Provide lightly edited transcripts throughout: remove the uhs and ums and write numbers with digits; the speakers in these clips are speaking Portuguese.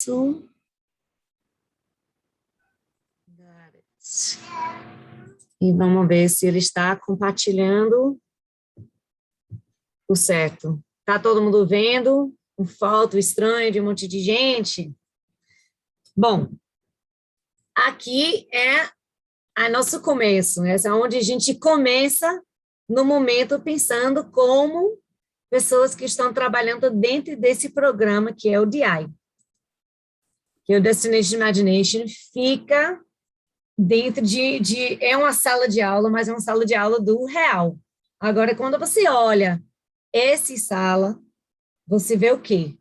to e vamos ver se ele está compartilhando o certo. Está todo mundo vendo um foto estranho de um monte de gente? Bom, aqui é nosso começo, essa é onde a gente começa no momento pensando como pessoas que estão trabalhando dentro desse programa que é o DI, que é o Destination Imagination, fica dentro é uma sala de aula, mas é uma sala de aula do real. Agora, quando você olha essa sala, você vê o quê?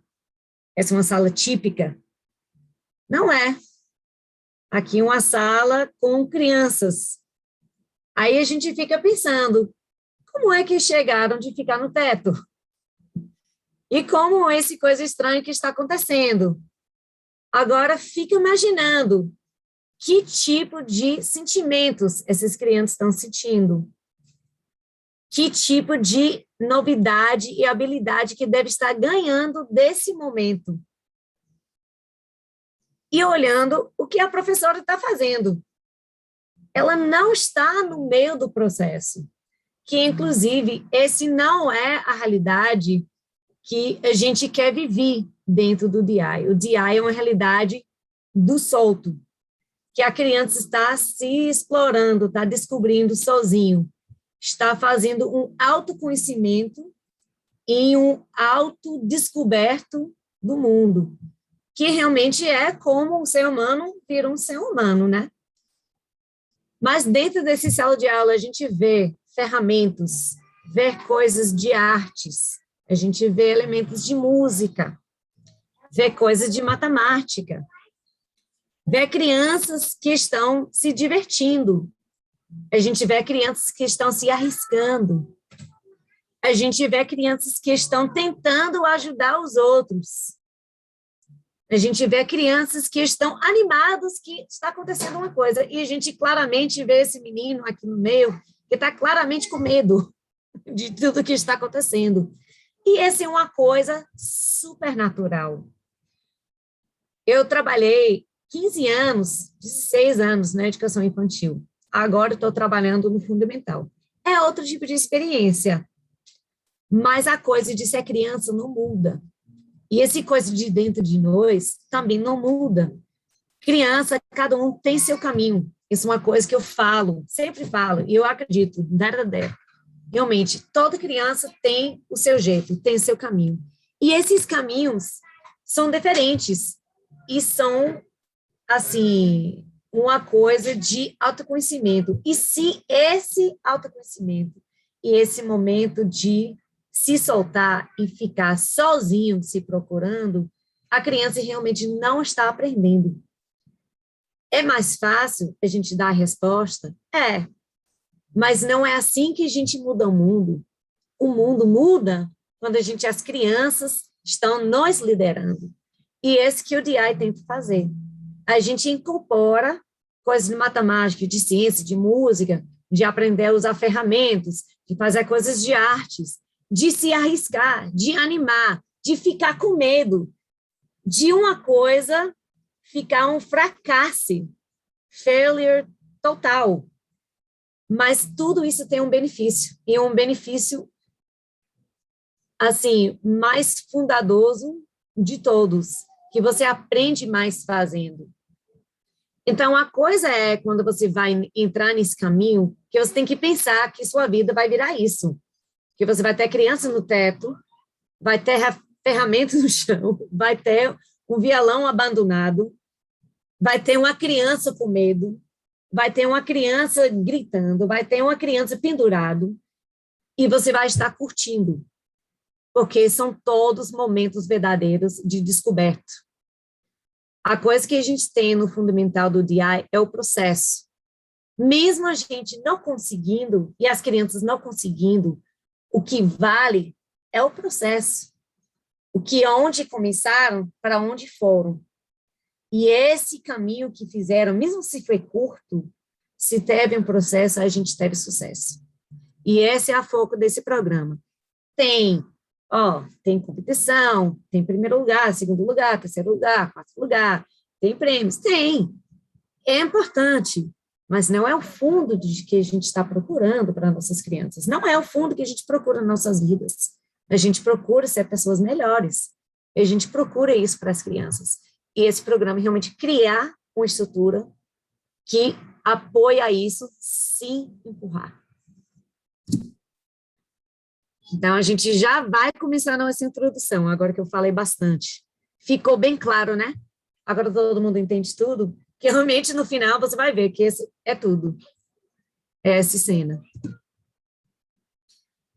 Essa é uma sala típica? Não é. Aqui é uma sala com crianças. Aí a gente fica pensando, como é que chegaram de ficar no teto? E como esse coisa estranha que está acontecendo? Agora, fica imaginando que tipo de sentimentos essas crianças estão sentindo. Que tipo de novidade e habilidade que deve estar ganhando desse momento. E olhando o que a professora está fazendo. Ela não está no meio do processo. Que, inclusive, esse não é a realidade que a gente quer viver dentro do DI. O DI é uma realidade do solto, que a criança está se explorando, está descobrindo sozinho, está fazendo um autoconhecimento e um autodescoberto do mundo, que realmente é como um ser humano vira um ser humano, né? Mas dentro desse sala de aula a gente vê ferramentas, vê coisas de artes, a gente vê elementos de música, vê coisas de matemática, vê crianças que estão se divertindo, a gente vê crianças que estão se arriscando, a gente vê crianças que estão tentando ajudar os outros, a gente vê crianças que estão animados que está acontecendo uma coisa, e a gente claramente vê esse menino aqui no meio, que está claramente com medo de tudo que está acontecendo. E essa é uma coisa super natural. Eu trabalhei 15 anos, 16 anos na educação infantil. Agora estou trabalhando no fundamental. É outro tipo de experiência. Mas a coisa de ser criança não muda. E essa coisa de dentro de nós também não muda. Criança, cada um tem seu caminho. Isso é uma coisa que eu falo, sempre falo, e eu acredito, verdadeiro. Realmente, toda criança tem o seu jeito, tem o seu caminho. E esses caminhos são diferentes e são, assim, uma coisa de autoconhecimento. E se esse autoconhecimento e esse momento de se soltar e ficar sozinho se procurando, a criança realmente não está aprendendo. É mais fácil a gente dar a resposta? É. Mas não é assim que a gente muda o mundo. O mundo muda quando as crianças estão nos liderando. E esse que o DI tenta fazer. A gente incorpora coisas de matemática, de ciência, de música, de aprender a usar ferramentas, de fazer coisas de artes, de se arriscar, de animar, de ficar com medo, de uma coisa ficar um fracasso, failure total. Mas tudo isso tem um benefício, e um benefício, assim, mais fundadoso de todos, que você aprende mais fazendo. Então, a coisa é, quando você vai entrar nesse caminho, que você tem que pensar que sua vida vai virar isso, que você vai ter criança no teto, vai ter ferramentas no chão, vai ter um violão abandonado, vai ter uma criança com medo, vai ter uma criança gritando, vai ter uma criança pendurado, e você vai estar curtindo, porque são todos momentos verdadeiros de descoberta. A coisa que a gente tem no fundamental do DI é o processo. Mesmo a gente não conseguindo, e as crianças não conseguindo, o que vale é o processo. O que, onde começaram, para onde foram. E esse caminho que fizeram, mesmo se foi curto, se teve um processo, a gente teve sucesso. E esse é o foco desse programa. Tem ó, tem competição, tem primeiro lugar, segundo lugar, terceiro lugar, quarto lugar, tem prêmios? Tem. É importante, mas não é o fundo de que a gente está procurando para nossas crianças. Não é o fundo que a gente procura nas nossas vidas. A gente procura ser pessoas melhores. A gente procura isso para as crianças. E esse programa realmente criar uma estrutura que apoia isso sem empurrar. Então, a gente já vai começar a nossa introdução, agora que eu falei bastante. Ficou bem claro, né? Agora todo mundo entende tudo? Que realmente no final você vai ver que esse é tudo. É essa cena.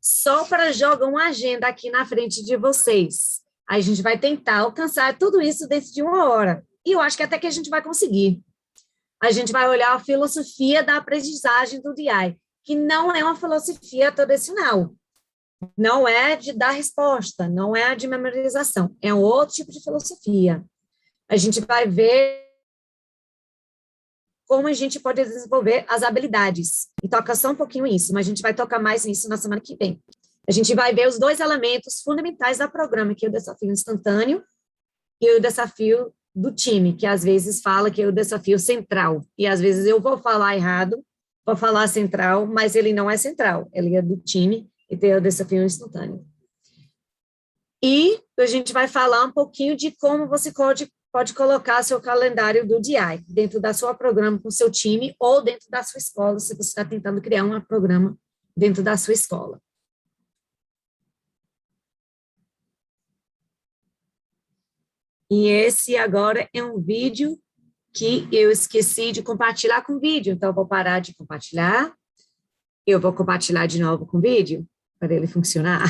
Só para jogar uma agenda aqui na frente de vocês. Aí a gente vai tentar alcançar tudo isso dentro de 1 hora. E eu acho que até que a gente vai conseguir. A gente vai olhar a filosofia da aprendizagem do DI, que não é uma filosofia tradicional. Não é de dar resposta, não é a de memorização. É um outro tipo de filosofia. A gente vai ver como a gente pode desenvolver as habilidades. E toca só um pouquinho isso, mas a gente vai tocar mais nisso na semana que vem. A gente vai ver os 2 elementos fundamentais do programa, que é o desafio instantâneo e o desafio do time, que às vezes fala que é o desafio central. E às vezes eu vou falar errado, vou falar central, mas ele não é central, ele é do time e tem o desafio instantâneo. E a gente vai falar um pouquinho de como você pode colocar seu calendário do DI dentro da sua programa com seu time ou dentro da sua escola, se você está tentando criar um programa dentro da sua escola. E esse agora é um vídeo que eu esqueci de compartilhar com vídeo, então eu vou parar de compartilhar. Eu vou compartilhar de novo com vídeo, para ele funcionar.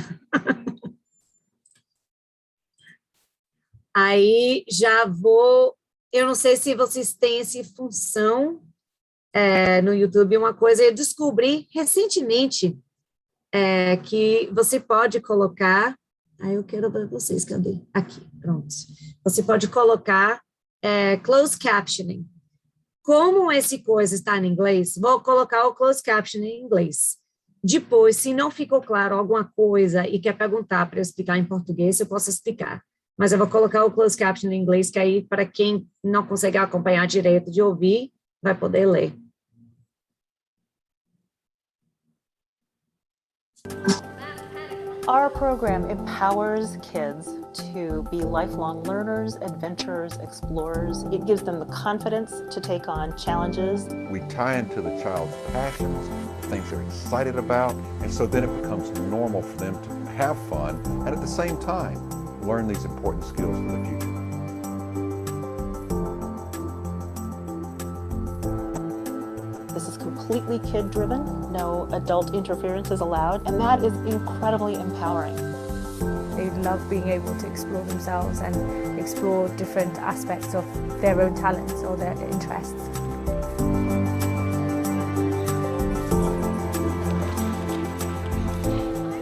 Aí já vou... Eu não sei se vocês têm essa função no YouTube, uma coisa eu descobri recentemente, que você pode colocar... Aí eu quero ver vocês, cadê? Aqui, pronto. Você pode colocar closed captioning. Como esse coisa está em inglês, vou colocar o closed captioning em inglês. Depois, se não ficou claro alguma coisa e quer perguntar para eu explicar em português, eu posso explicar. Mas eu vou colocar o closed captioning em inglês, que aí, para quem não consegue acompanhar direito de ouvir, vai poder ler. Our program empowers kids to be lifelong learners, adventurers, explorers. It gives them the confidence to take on challenges. We tie into the child's passions, things they're excited about, and so then it becomes normal for them to have fun and at the same time learn these important skills for the future. This is completely kid-driven, no adult interference is allowed, and that is incredibly empowering. They love being able to explore themselves and explore different aspects of their own talents or their interests.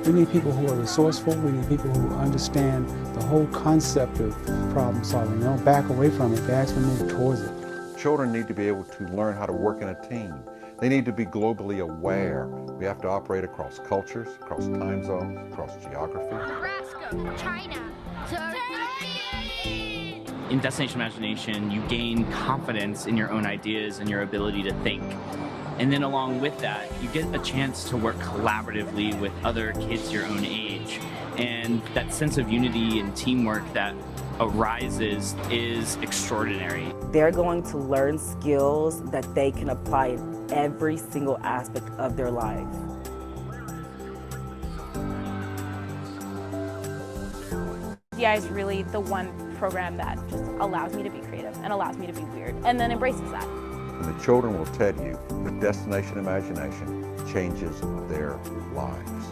We need people who are resourceful. We need people who understand the whole concept of problem solving. They don't back away from it, they actually move towards it. Children need to be able to learn how to work in a team. They need to be globally aware. We have to operate across cultures, across time zones, across geography. Nebraska, China, Turkey. In Destination Imagination, you gain confidence in your own ideas and your ability to think. And then along with that, you get a chance to work collaboratively with other kids your own age. And that sense of unity and teamwork that arises is extraordinary. They're going to learn skills that they can apply in every single aspect of their life. DI is really the one program that just allows me to be creative and allows me to be weird and then embraces that. And the children will tell you that Destination Imagination changes their lives.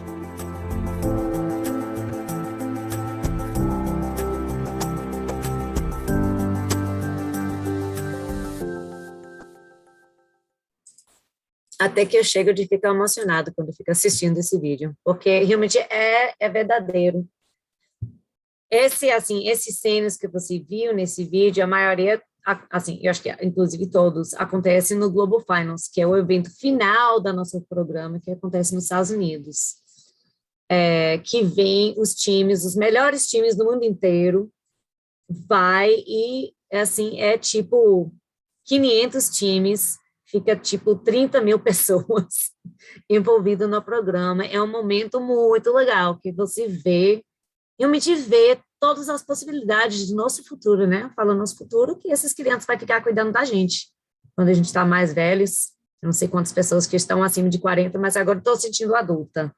Até que eu chego de ficar emocionado quando fico assistindo esse vídeo, porque realmente é verdadeiro. Esses cenas que você viu nesse vídeo, a maioria, assim, eu acho que inclusive todos, acontecem no Global Finals, que é o evento final do nosso programa, que acontece nos Estados Unidos. que vem os times, os melhores times do mundo inteiro, vai e, assim, é tipo 500 times, fica tipo 30 mil pessoas envolvidas no programa. É um momento muito legal, que você realmente vê todas as possibilidades do nosso futuro, né? Fala nosso futuro, que essas crianças vão ficar cuidando da gente quando a gente está mais velhos. Eu não sei quantas pessoas que estão acima de 40, mas agora estou sentindo adulta.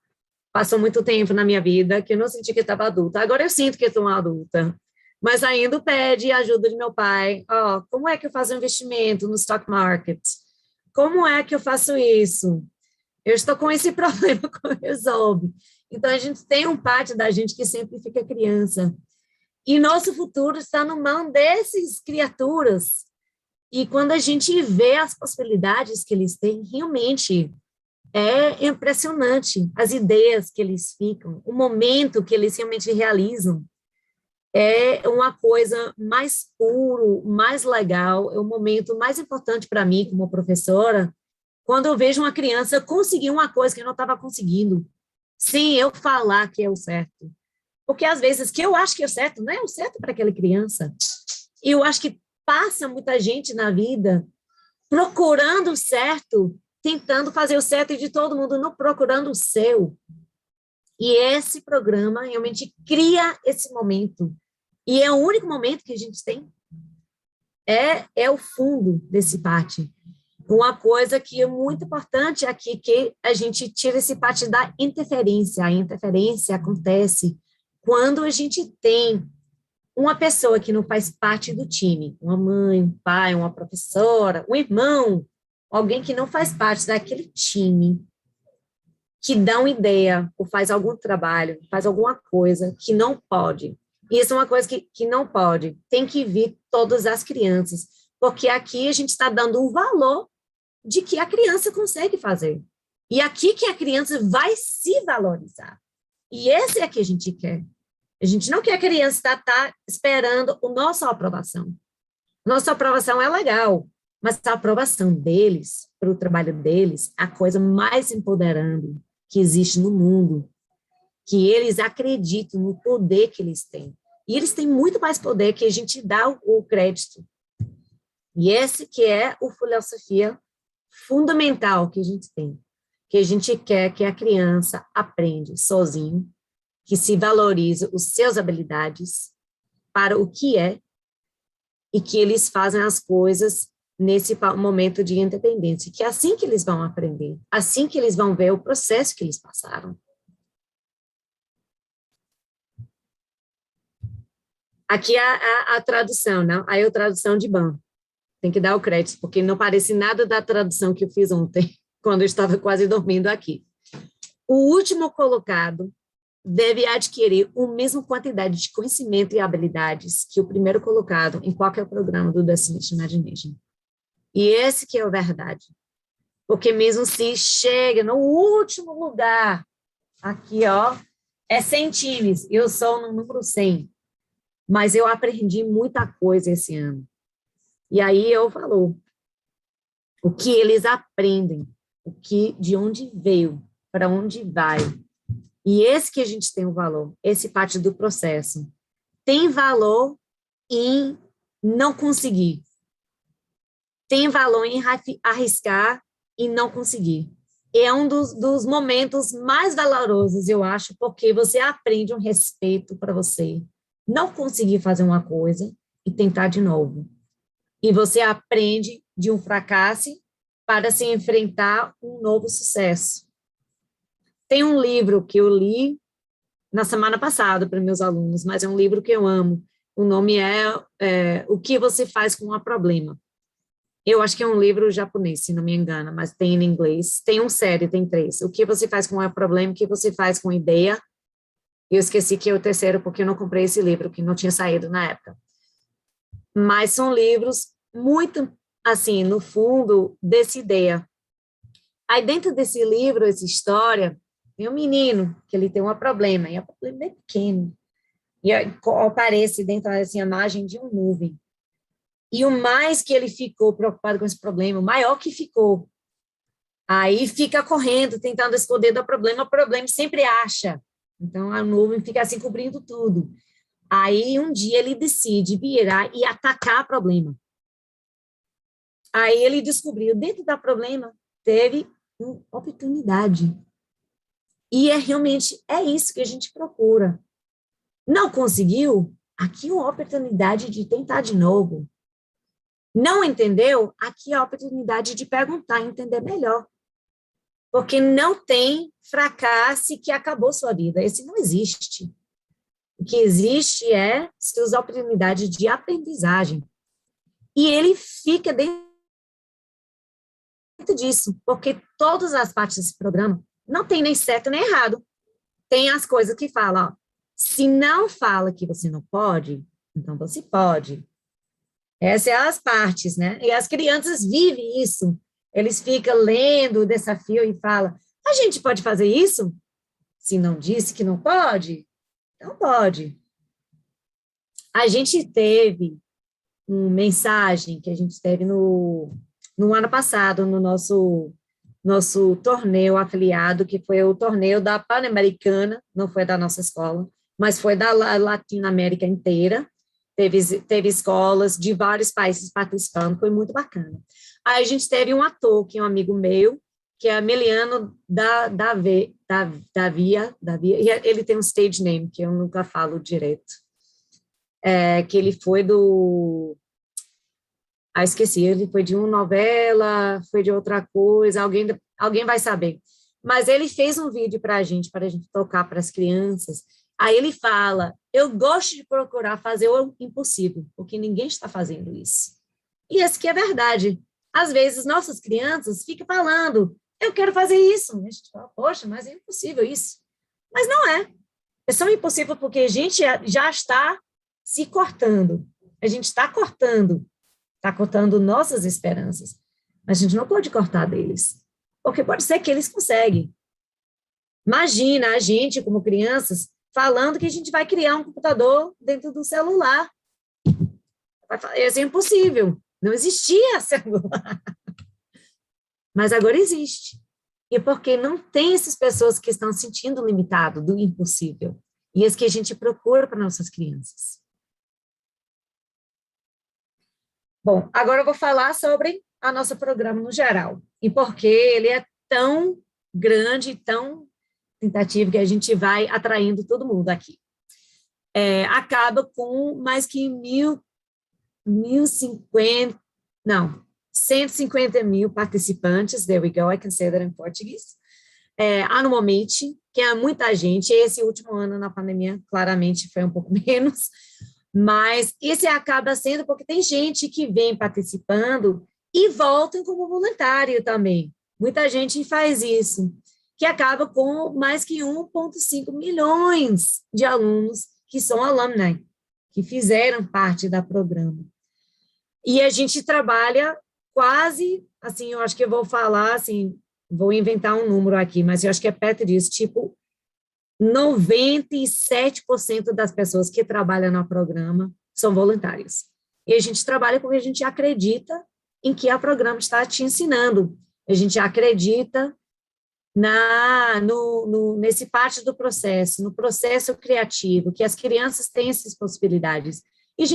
Passou muito tempo na minha vida que eu não senti que estava adulta. Agora eu sinto que estou uma adulta. Mas ainda pede ajuda de meu pai. Como é que eu faço um investimento no stock market? Como é que eu faço isso? Eu estou com esse problema, como resolve? Então, a gente tem um parte da gente que sempre fica criança. E nosso futuro está na mão dessas criaturas. E quando a gente vê as possibilidades que eles têm, realmente é impressionante. As ideias que eles ficam, o momento que eles realmente realizam, é uma coisa mais puro, mais legal, é o momento mais importante para mim, como professora, quando eu vejo uma criança conseguir uma coisa que eu não estava conseguindo, sem eu falar que é o certo. Porque, às vezes, que eu acho que é o certo, não é o certo para aquela criança. E eu acho que passa muita gente na vida procurando o certo, tentando fazer o certo e de todo mundo, não procurando o seu. E esse programa realmente cria esse momento. E é o único momento que a gente tem. É o fundo desse parte. Uma coisa que é muito importante aqui, que a gente tira esse parte da interferência. A interferência acontece quando a gente tem uma pessoa que não faz parte do time, uma mãe, um pai, uma professora, um irmão, alguém que não faz parte daquele time, que dá uma ideia, ou faz algum trabalho, faz alguma coisa que não pode. Isso é uma coisa que não pode. Tem que vir todas as crianças, porque aqui a gente está dando o valor de que a criança consegue fazer. E aqui que a criança vai se valorizar. E esse é que a gente quer. A gente não quer a criança estar esperando a nossa aprovação. Nossa aprovação é legal, mas a aprovação deles, para o trabalho deles, é a coisa mais empoderando que existe no mundo, que eles acreditam no poder que eles têm. E eles têm muito mais poder que a gente dá o crédito. E esse que é a filosofia fundamental que a gente tem, que a gente quer que a criança aprenda sozinho, que se valorize as suas habilidades para o que é, e que eles fazem as coisas nesse momento de independência, que é assim que eles vão aprender, assim que eles vão ver o processo que eles passaram. Aqui a tradução, não? Aí a tradução de Ban. Tem que dar o crédito, porque não parece nada da tradução que eu fiz ontem, quando eu estava quase dormindo aqui. O último colocado deve adquirir a mesma quantidade de conhecimento e habilidades que o primeiro colocado em qualquer programa do Destination Imagination. E esse que é a verdade. Porque mesmo se chega no último lugar, aqui, é 100 times, eu sou no número 100, mas eu aprendi muita coisa esse ano. E aí eu falo, o que eles aprendem, de onde veio, para onde vai. E esse que a gente tem o valor, esse parte do processo. Tem valor em não conseguir. Tem valor em arriscar e não conseguir. É um dos momentos mais valorosos, eu acho, porque você aprende um respeito para você não conseguir fazer uma coisa e tentar de novo. E você aprende de um fracasso para se enfrentar um novo sucesso. Tem um livro que eu li na semana passada para meus alunos, mas é um livro que eu amo. O nome é O que você faz com um problema. Eu acho que é um livro japonês, se não me engano, mas tem em inglês. Tem uma série, tem 3. O que você faz com um problema, o que você faz com ideia. Eu esqueci que é o terceiro, porque eu não comprei esse livro, que não tinha saído na época. Mas são livros muito, assim, no fundo, dessa ideia. Aí, dentro desse livro, essa história, tem um menino que ele tem um problema, e o problema é pequeno. E aparece dentro dessa imagem de um nuvem. E o mais que ele ficou preocupado com esse problema, o maior que ficou. Aí fica correndo, tentando esconder do problema, o problema sempre acha Então, a nuvem fica assim cobrindo tudo. Aí, um dia, ele decide virar e atacar o problema. Aí, ele descobriu, dentro do problema, teve uma oportunidade. E realmente é isso que a gente procura. Não conseguiu? Aqui é uma oportunidade de tentar de novo. Não entendeu? Aqui é a oportunidade de perguntar e entender melhor. Porque não tem fracasso que acabou sua vida. Esse não existe. O que existe é suas oportunidades de aprendizagem. E ele fica dentro disso, porque todas as partes desse programa não tem nem certo nem errado. Tem as coisas que falam, ó, se não fala que você não pode, então você pode. Essas são as partes, né? E as crianças vivem isso. Eles ficam lendo o desafio e falam, a gente pode fazer isso? Se não disse que não pode, então pode. A gente teve uma mensagem que a gente teve no ano passado, no nosso torneio afiliado, que foi o torneio da Pan-Americana, não foi da nossa escola, mas foi da Latinoamérica inteira. Teve escolas de vários países participando, foi muito bacana. Aí a gente teve um ator, que é um amigo meu, que é Emiliano Davia, e ele tem um stage name, que eu nunca falo direito, que ele foi do... esqueci, ele foi de uma novela, foi de outra coisa, alguém vai saber. Mas ele fez um vídeo para a gente tocar para as crianças. Aí ele fala, eu gosto de procurar fazer o impossível, porque ninguém está fazendo isso. E isso que é verdade. Às vezes, nossas crianças ficam falando, eu quero fazer isso. A gente fala, poxa, mas é impossível isso. Mas não é. É só impossível porque a gente já está se cortando. A gente está cortando nossas esperanças. Mas a gente não pode cortar deles, porque pode ser que eles conseguem. Imagina a gente, como crianças, falando que a gente vai criar um computador dentro do celular. Isso é impossível. Não existia celular. Mas agora existe. E porque não tem essas pessoas que estão sentindo limitado do impossível. E é isso que a gente procura para nossas crianças. Bom, agora eu vou falar sobre o nosso programa no geral. E por que ele é tão grande, tão tentativa, que a gente vai atraindo todo mundo aqui. Acaba com mais que 150 mil participantes, there we go, I can say that in Portuguese, anualmente, que é muita gente. Esse último ano na pandemia, claramente, foi um pouco menos, mas esse acaba sendo porque tem gente que vem participando e voltam como voluntário também. Muita gente faz isso, que acaba com mais que 1,5 milhões de alunos que são alumni, que fizeram parte do programa. E a gente trabalha quase, assim, eu acho que eu vou falar, assim, vou inventar um número aqui, mas eu acho que é perto disso, tipo, 97% das pessoas que trabalham no programa são voluntários. E a gente trabalha porque a gente acredita em que o programa está te ensinando. A gente acredita nesse parte do processo, no processo criativo, que as crianças têm essas possibilidades. E a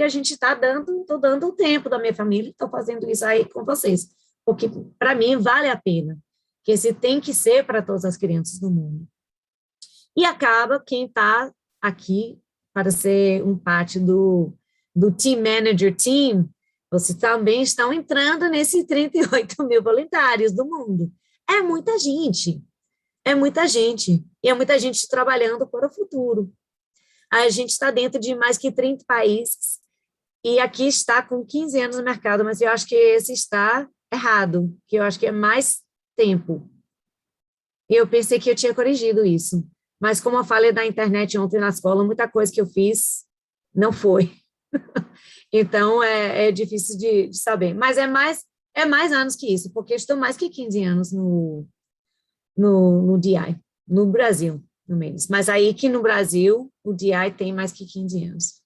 gente está estou dando o tempo da minha família, estou fazendo isso aí com vocês, porque para mim vale a pena, que esse tem que ser para todas as crianças do mundo. E acaba quem está aqui para ser parte do Team Manager Team, vocês também estão entrando nesses 38 mil voluntários do mundo. É muita gente, e é muita gente trabalhando para o futuro. A gente está dentro de mais que 30 países, e aqui está com 15 anos no mercado, mas eu acho que esse está errado, que eu acho que é mais tempo. Eu pensei que eu tinha corrigido isso, mas como eu falei da internet ontem na escola, muita coisa que eu fiz não foi. Então, é difícil de saber, mas é mais anos que isso, porque eu estou mais que 15 anos no DI, no Brasil, no menos. Mas aí que no Brasil, o DI tem mais que 15 anos.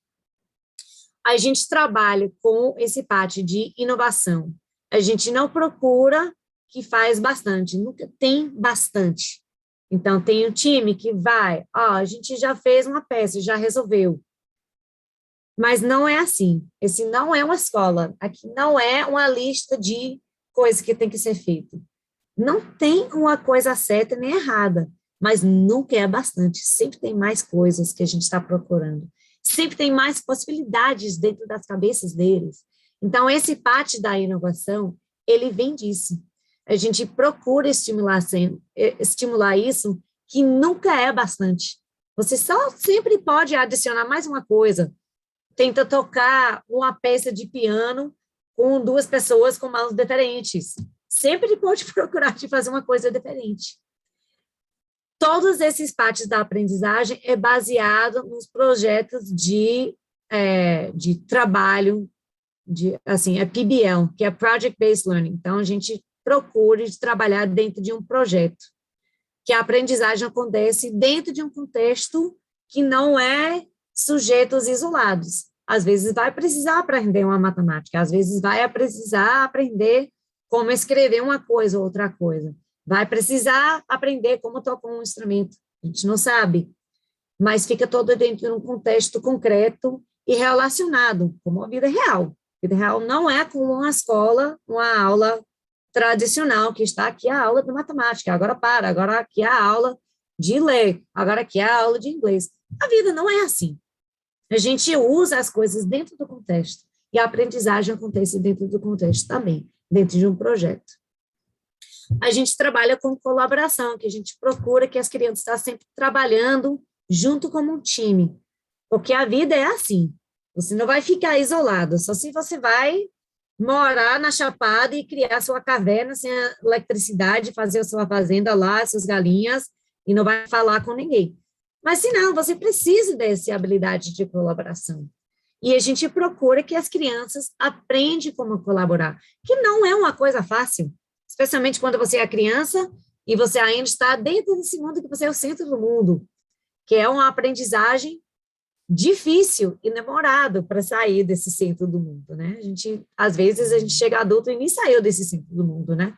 A gente trabalha com esse parte de inovação. A gente não procura que faz bastante, nunca tem bastante. Então, tem um time que vai, a gente já fez uma peça, já resolveu. Mas não é assim. Esse não é uma escola. Aqui não é uma lista de coisas que tem que ser feito. Não tem uma coisa certa nem errada, mas nunca é bastante. Sempre tem mais coisas que a gente está procurando. Sempre tem mais possibilidades dentro das cabeças deles. Então, esse parte da inovação, ele vem disso. A gente procura estimular isso, que nunca é bastante. Você só sempre pode adicionar mais uma coisa. Tenta tocar uma peça de piano com duas pessoas com mãos diferentes. Sempre pode procurar de fazer uma coisa diferente. Todos esses partes da aprendizagem é baseado nos projetos de trabalho, é PBL, que é Project Based Learning. Então, a gente procura trabalhar dentro de um projeto, que a aprendizagem acontece dentro de um contexto que não é sujeitos isolados. Às vezes vai precisar aprender uma matemática, às vezes vai precisar aprender como escrever uma coisa ou outra coisa, vai precisar aprender como tocar um instrumento, a gente não sabe, mas fica todo dentro de um contexto concreto e relacionado, como a vida real. A vida real não é como uma escola, uma aula tradicional, que está aqui a aula de matemática, agora aqui a aula de ler, agora aqui a aula de inglês. A vida não é assim. A gente usa as coisas dentro do contexto, e a aprendizagem acontece dentro do contexto também, dentro de um projeto. A gente trabalha com colaboração, que a gente procura que as crianças estão sempre trabalhando junto como um time, porque a vida é assim, você não vai ficar isolado, só se você vai morar na Chapada e criar sua caverna sem eletricidade, fazer a sua fazenda lá, suas galinhas, e não vai falar com ninguém. Mas, se não, você precisa dessa habilidade de colaboração. E a gente procura que as crianças aprendam como colaborar, que não é uma coisa fácil, especialmente quando você é criança e você ainda está dentro desse mundo que você é o centro do mundo, que é uma aprendizagem difícil e demorado para sair desse centro do mundo, né? Às vezes, a gente chega adulto e nem saiu desse centro do mundo, né?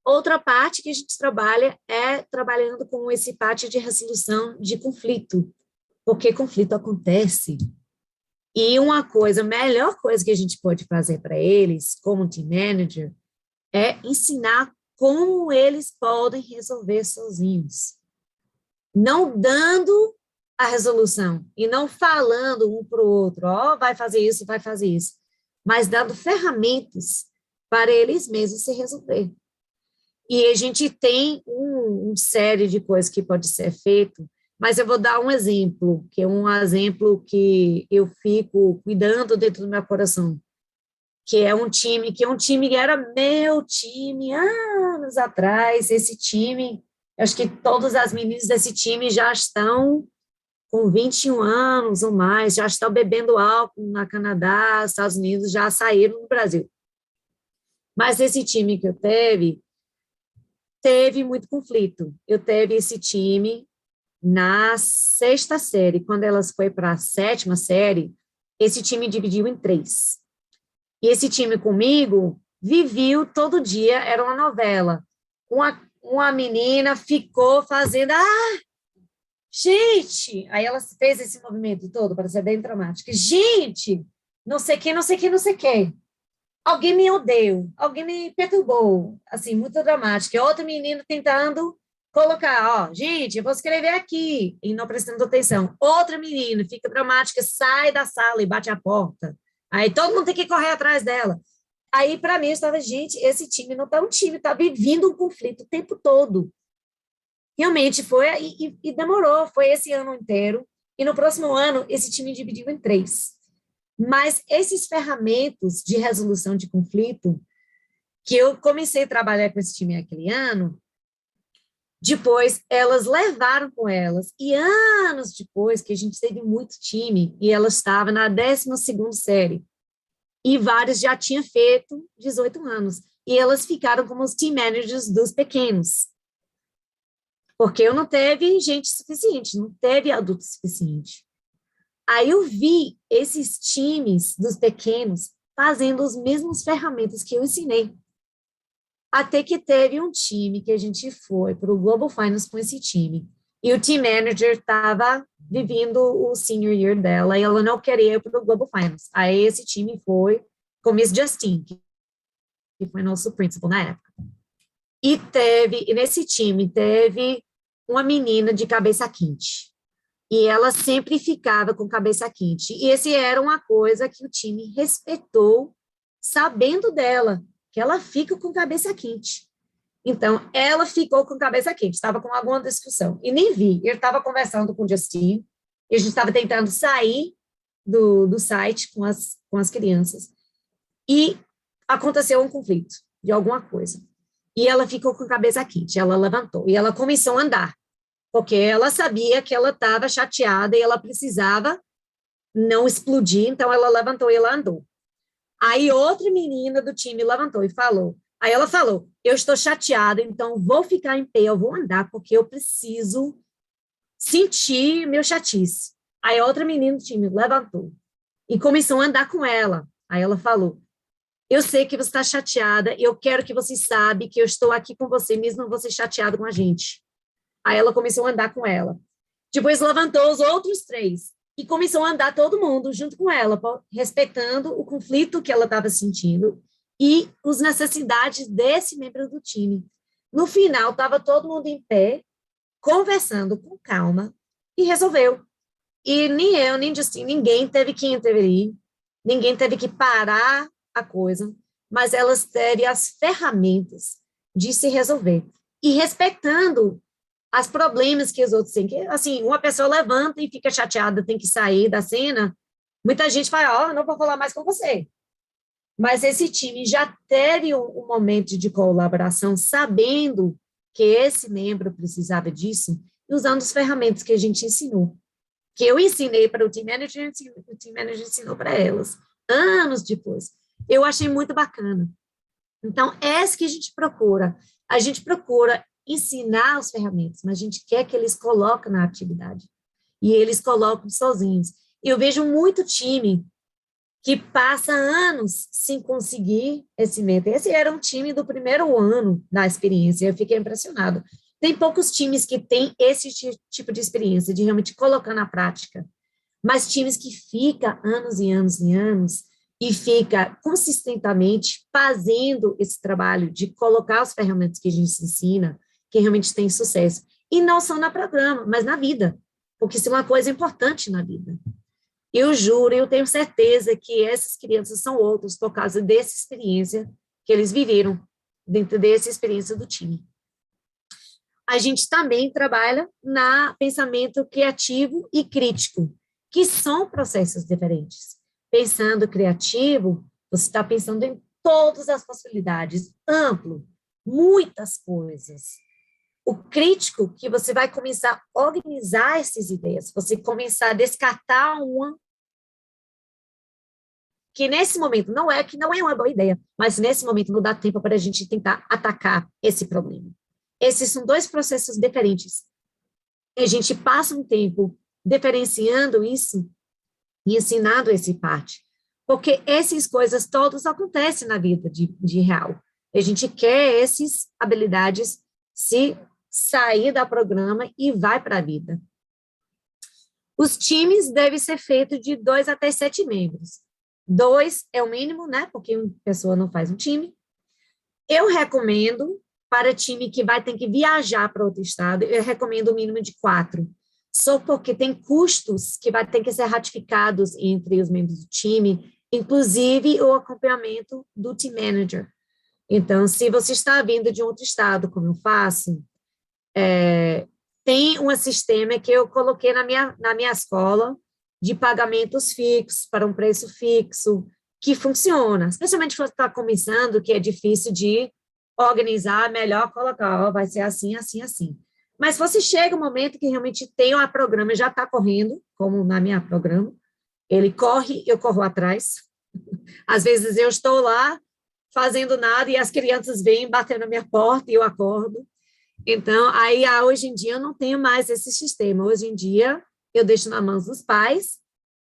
Outra parte que a gente trabalha é trabalhando com esse parte de resolução de conflito, porque conflito acontece. E a melhor coisa que a gente pode fazer para eles, como team manager, é ensinar como eles podem resolver sozinhos. Não dando a resolução e não falando um para o outro, vai fazer isso, mas dando ferramentas para eles mesmos se resolver. E a gente tem uma série de coisas que pode ser feito, mas eu vou dar um exemplo, que é um exemplo que eu fico cuidando dentro do meu coração, que é um time que era meu time anos atrás. Esse time, acho que todas as meninas desse time já estão com 21 anos ou mais, já estão bebendo álcool na Canadá, Estados Unidos, já saíram do Brasil. Mas esse time que eu teve muito conflito. Eu teve esse time na 6ª série. Quando elas foi para a 7ª série, esse time dividiu em 3. E esse time comigo viveu todo dia, era uma novela. Uma menina ficou fazendo, gente, aí ela fez esse movimento todo para ser bem dramática. Gente, não sei o que. Alguém me odeia, alguém me perturbou, assim, muito dramática. Outra menina tentando colocar, gente, eu vou escrever aqui, e não prestando atenção. Outra menina fica dramática, sai da sala e bate a porta. Aí todo mundo tem que correr atrás dela. Aí, para mim, eu estava, gente, esse time não está um time, está vivendo um conflito o tempo todo. Realmente foi, e demorou, foi esse ano inteiro, e no próximo ano, esse time dividiu em 3. Mas esses ferramentas de resolução de conflito, que eu comecei a trabalhar com esse time aquele ano, depois elas levaram com elas, e anos depois, que a gente teve muito time, e ela estava na 12ª série, e vários já tinham feito 18 anos, e elas ficaram como os team managers dos pequenos, porque eu não teve gente suficiente, não teve adulto suficiente. Aí eu vi esses times dos pequenos fazendo as mesmas ferramentas que eu ensinei. Até que teve um time que a gente foi para o Global Finals com esse time. E o team manager estava vivendo o senior year dela e ela não queria ir para o Global Finals. Aí esse time foi com Miss Justine, que foi nosso principal na época. E nesse time teve uma menina de cabeça quente. E ela sempre ficava com cabeça quente. E esse era uma coisa que o time respeitou, sabendo dela, que ela fica com cabeça quente. Então, ela ficou com cabeça quente, estava com alguma discussão. E nem vi, eu estava conversando com o Justine, e a gente estava tentando sair do site com as crianças. E aconteceu um conflito de alguma coisa. E ela ficou com cabeça quente, ela levantou, e ela começou a andar, porque ela sabia que ela estava chateada e ela precisava não explodir, então ela levantou e ela andou. Aí outra menina do time levantou e falou, aí ela falou, eu estou chateada, então vou ficar em pé, eu vou andar, porque eu preciso sentir meu chatice. Aí outra menina do time levantou e começou a andar com ela. Aí ela falou, eu sei que você está chateada, eu quero que você saiba que eu estou aqui com você, mesmo você chateado com a gente. Aí ela começou a andar com ela. Depois levantou os outros 3 e começou a andar todo mundo junto com ela, respeitando o conflito que ela estava sentindo e as necessidades desse membro do time. No final, estava todo mundo em pé, conversando com calma, e resolveu. E nem eu, nem Justine, ninguém teve que intervir, ninguém teve que parar a coisa, mas elas teve as ferramentas de se resolver. E respeitando os problemas que os outros têm. Assim, uma pessoa levanta e fica chateada, tem que sair da cena, muita gente fala, não vou falar mais com você. Mas esse time já teve um momento de colaboração, sabendo que esse membro precisava disso, e usando as ferramentas que a gente ensinou. Que eu ensinei para o team manager, o team manager ensinou para elas, anos depois. Eu achei muito bacana. Então, é isso que a gente procura. A gente procura ensinar as ferramentas, mas a gente quer que eles coloquem na atividade. E eles colocam sozinhos. Eu vejo muito time que passa anos sem conseguir esse método. Esse era um time do primeiro ano da experiência, eu fiquei impressionado. Tem poucos times que têm esse tipo de experiência, de realmente colocar na prática, mas times que ficam anos e anos e anos e fica consistentemente fazendo esse trabalho de colocar as ferramentas que a gente ensina, que realmente tem sucesso. E não só no programa, mas na vida, porque isso é uma coisa importante na vida. Eu juro, eu tenho certeza que essas crianças são outras por causa dessa experiência que eles viveram, dentro dessa experiência do time. A gente também trabalha no pensamento criativo e crítico, que são processos diferentes. Pensando criativo, você está pensando em todas as possibilidades, amplo, muitas coisas. O crítico, que você vai começar a organizar essas ideias, você começar a descartar uma que nesse momento não é uma boa ideia, mas nesse momento não dá tempo para a gente tentar atacar esse problema. Esses são 2 processos diferentes. A gente passa um tempo diferenciando isso e ensinando essa parte, porque essas coisas todas acontecem na vida de real. A gente quer essas habilidades se sair do programa e vai para a vida. Os times devem ser feitos de 2 até 7 membros. 2 é o mínimo, né? Porque uma pessoa não faz um time. Eu recomendo, para time que vai ter que viajar para outro estado, eu recomendo o mínimo de 4. Só porque tem custos que vai ter que ser ratificados entre os membros do time, inclusive o acompanhamento do team manager. Então, se você está vindo de outro estado, como eu faço, tem um sistema que eu coloquei na minha escola de pagamentos fixos para um preço fixo, que funciona, especialmente quando está começando, que é difícil de organizar, melhor colocar, vai ser assim, assim, assim. Mas você chega um momento que realmente tem um programa, já está correndo, como na minha programa, ele corre, eu corro atrás. Às vezes eu estou lá fazendo nada e as crianças vêm batendo na minha porta e eu acordo. Então, aí hoje em dia eu não tenho mais esse sistema. Hoje em dia eu deixo nas mãos dos pais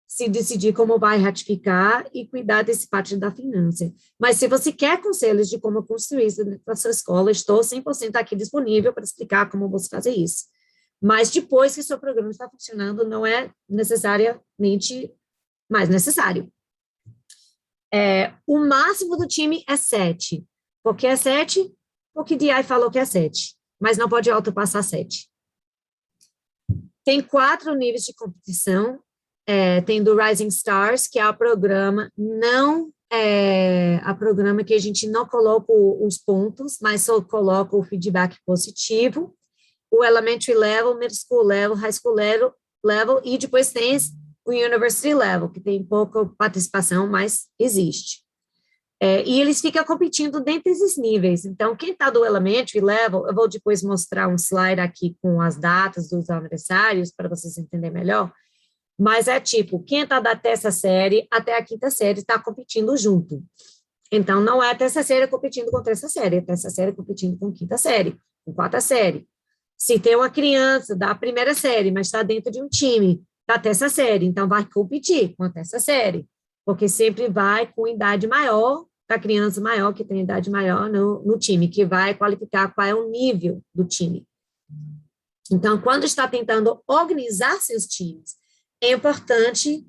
se decidir como vai ratificar e cuidar desse parte da finança. Mas se você quer conselhos de como construir isso dentro da sua escola, estou 100% aqui disponível para explicar como você fazer isso. Mas depois que o seu programa está funcionando, não é necessariamente mais necessário. O máximo do time é 7. Por que é 7? Porque o DI falou que é 7, mas não pode ultrapassar 7. Tem 4 níveis de competição. Tem do Rising Stars, que é o programa, não a programa que a gente não coloca os pontos, mas só coloca o feedback positivo, o Elementary Level, Middle School Level, High School Level, e depois tem o University Level, que tem pouca participação, mas existe. E eles ficam competindo dentro desses níveis. Então, quem está do Elementary Level, eu vou depois mostrar um slide aqui com as datas dos aniversários, para vocês entenderem melhor, mas tipo, quem está da terça série até a quinta série está competindo junto. Então, não é a terça série competindo com a terça série, é a terça série competindo com a quinta série, com a quarta série. Se tem uma criança da primeira série, mas está dentro de um time da terça série, então vai competir com a terça série, porque sempre vai com idade maior, da criança maior, que tem idade maior no time, que vai qualificar qual é o nível do time. Então, quando está tentando organizar seus times, é importante,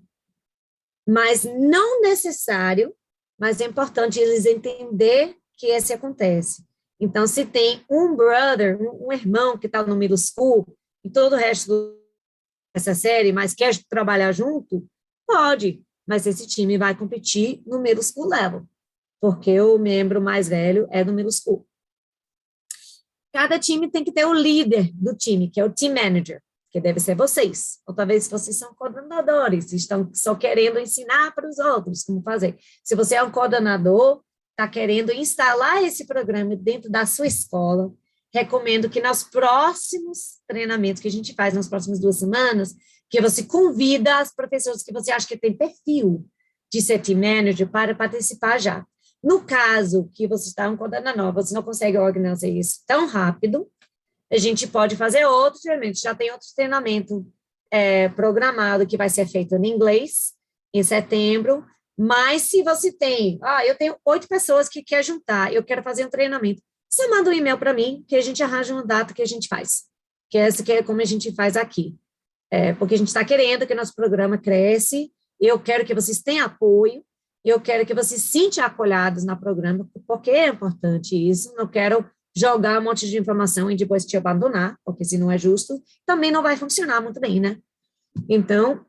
mas não necessário, mas é importante eles entender que esse acontece. Então, se tem um brother, um irmão que está no middle school, e todo o resto dessa série, mas quer trabalhar junto, pode, mas esse time vai competir no middle school level, porque o membro mais velho é do middle school. Cada time tem que ter o líder do time, que é o team manager, que deve ser vocês, ou talvez vocês são coordenadores, estão só querendo ensinar para os outros como fazer. Se você é um coordenador, está querendo instalar esse programa dentro da sua escola, recomendo que nos próximos treinamentos que a gente faz, nas próximas 2 semanas, que você convida as professoras que você acha que tem perfil de ser team manager para participar já. No caso que você está um coordenador, você não consegue organizar isso tão rápido, a gente pode fazer outro treinamento, já tem outro treinamento programado que vai ser feito em inglês, em setembro, mas se você tem, eu tenho 8 pessoas que quer juntar, eu quero fazer um treinamento, você manda um e-mail para mim, que a gente arranja uma data que a gente faz, que essa que é como a gente faz aqui, porque a gente está querendo que nosso programa cresce, eu quero que vocês tenham apoio, eu quero que vocês se sintam acolhados no programa, porque é importante isso, não quero jogar um monte de informação e depois te abandonar, porque se não é justo, também não vai funcionar muito bem, né? Então,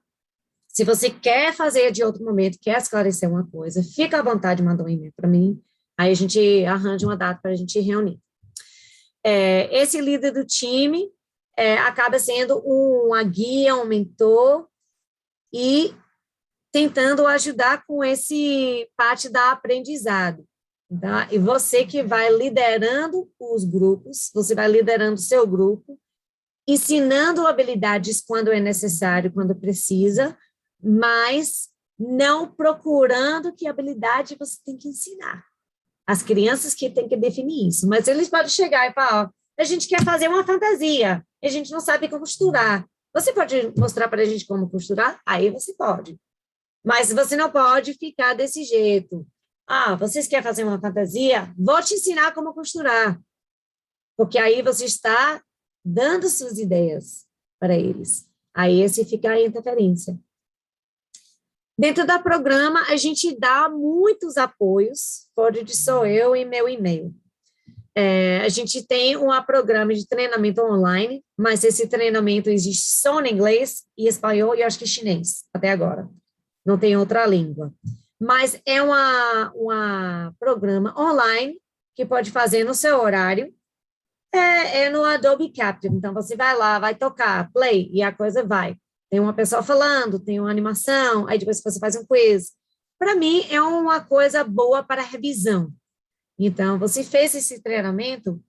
se você quer fazer de outro momento, quer esclarecer uma coisa, fica à vontade de mandar um e-mail para mim, aí a gente arranja uma data para a gente reunir. Esse líder do time acaba sendo uma guia, um mentor, e tentando ajudar com esse parte da aprendizado. Tá? E você que vai liderando os grupos, você vai liderando o seu grupo, ensinando habilidades quando é necessário, quando precisa, mas não procurando que habilidade você tem que ensinar. As crianças que têm que definir isso, mas eles podem chegar e falar, a gente quer fazer uma fantasia, a gente não sabe como costurar. Você pode mostrar para a gente como costurar? Aí você pode. Mas você não pode ficar desse jeito. Vocês querem fazer uma fantasia? Vou te ensinar como costurar. Porque aí você está dando suas ideias para eles. Aí esse fica a interferência. Dentro do programa, a gente dá muitos apoios, pode sou eu e meu e-mail. A gente tem um programa de treinamento online, mas esse treinamento existe só em inglês e espanhol e acho que chinês, até agora. Não tem outra língua. Mas é um programa online que pode fazer no seu horário, no Adobe Capture. Então, você vai lá, vai tocar, play, e a coisa vai. Tem uma pessoa falando, tem uma animação, aí depois você faz um quiz. Para mim, é uma coisa boa para revisão. Então, você fez esse treinamento,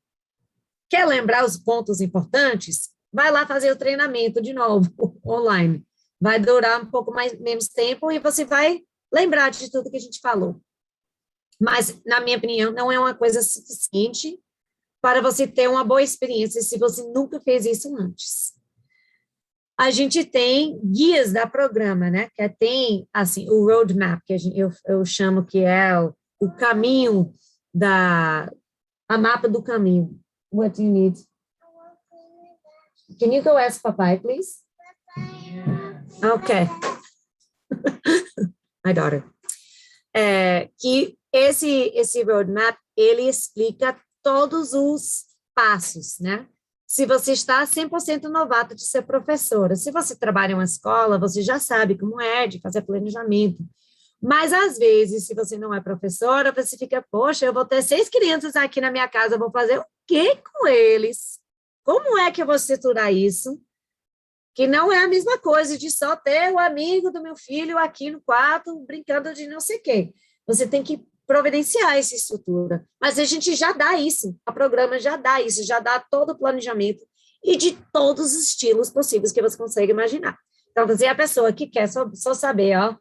quer lembrar os pontos importantes? Vai lá fazer o treinamento de novo, online. Vai durar um pouco menos tempo e você vai lembrar de tudo que a gente falou. Mas, na minha opinião, não é uma coisa suficiente para você ter uma boa experiência se você nunca fez isso antes. A gente tem guias da programa, né? Que tem, assim, o roadmap, que eu chamo que é o caminho a mapa do caminho. What do you need? Can you go ask papai, please? Okay. My daughter. Que esse roadmap, ele explica todos os passos, né? Se você está 100% novato de ser professora, se você trabalha em uma escola, você já sabe como é de fazer planejamento. Mas, às vezes, se você não é professora, você fica, poxa, eu vou ter 6 crianças aqui na minha casa, eu vou fazer o quê com eles? Como é que eu vou estruturar isso? Que não é a mesma coisa de só ter o amigo do meu filho aqui no quarto, brincando de não sei o quê. Você tem que providenciar essa estrutura. Mas a gente já dá isso, o programa já dá isso, já dá todo o planejamento e de todos os estilos possíveis que você consegue imaginar. Então, você é a pessoa que quer só saber, ó,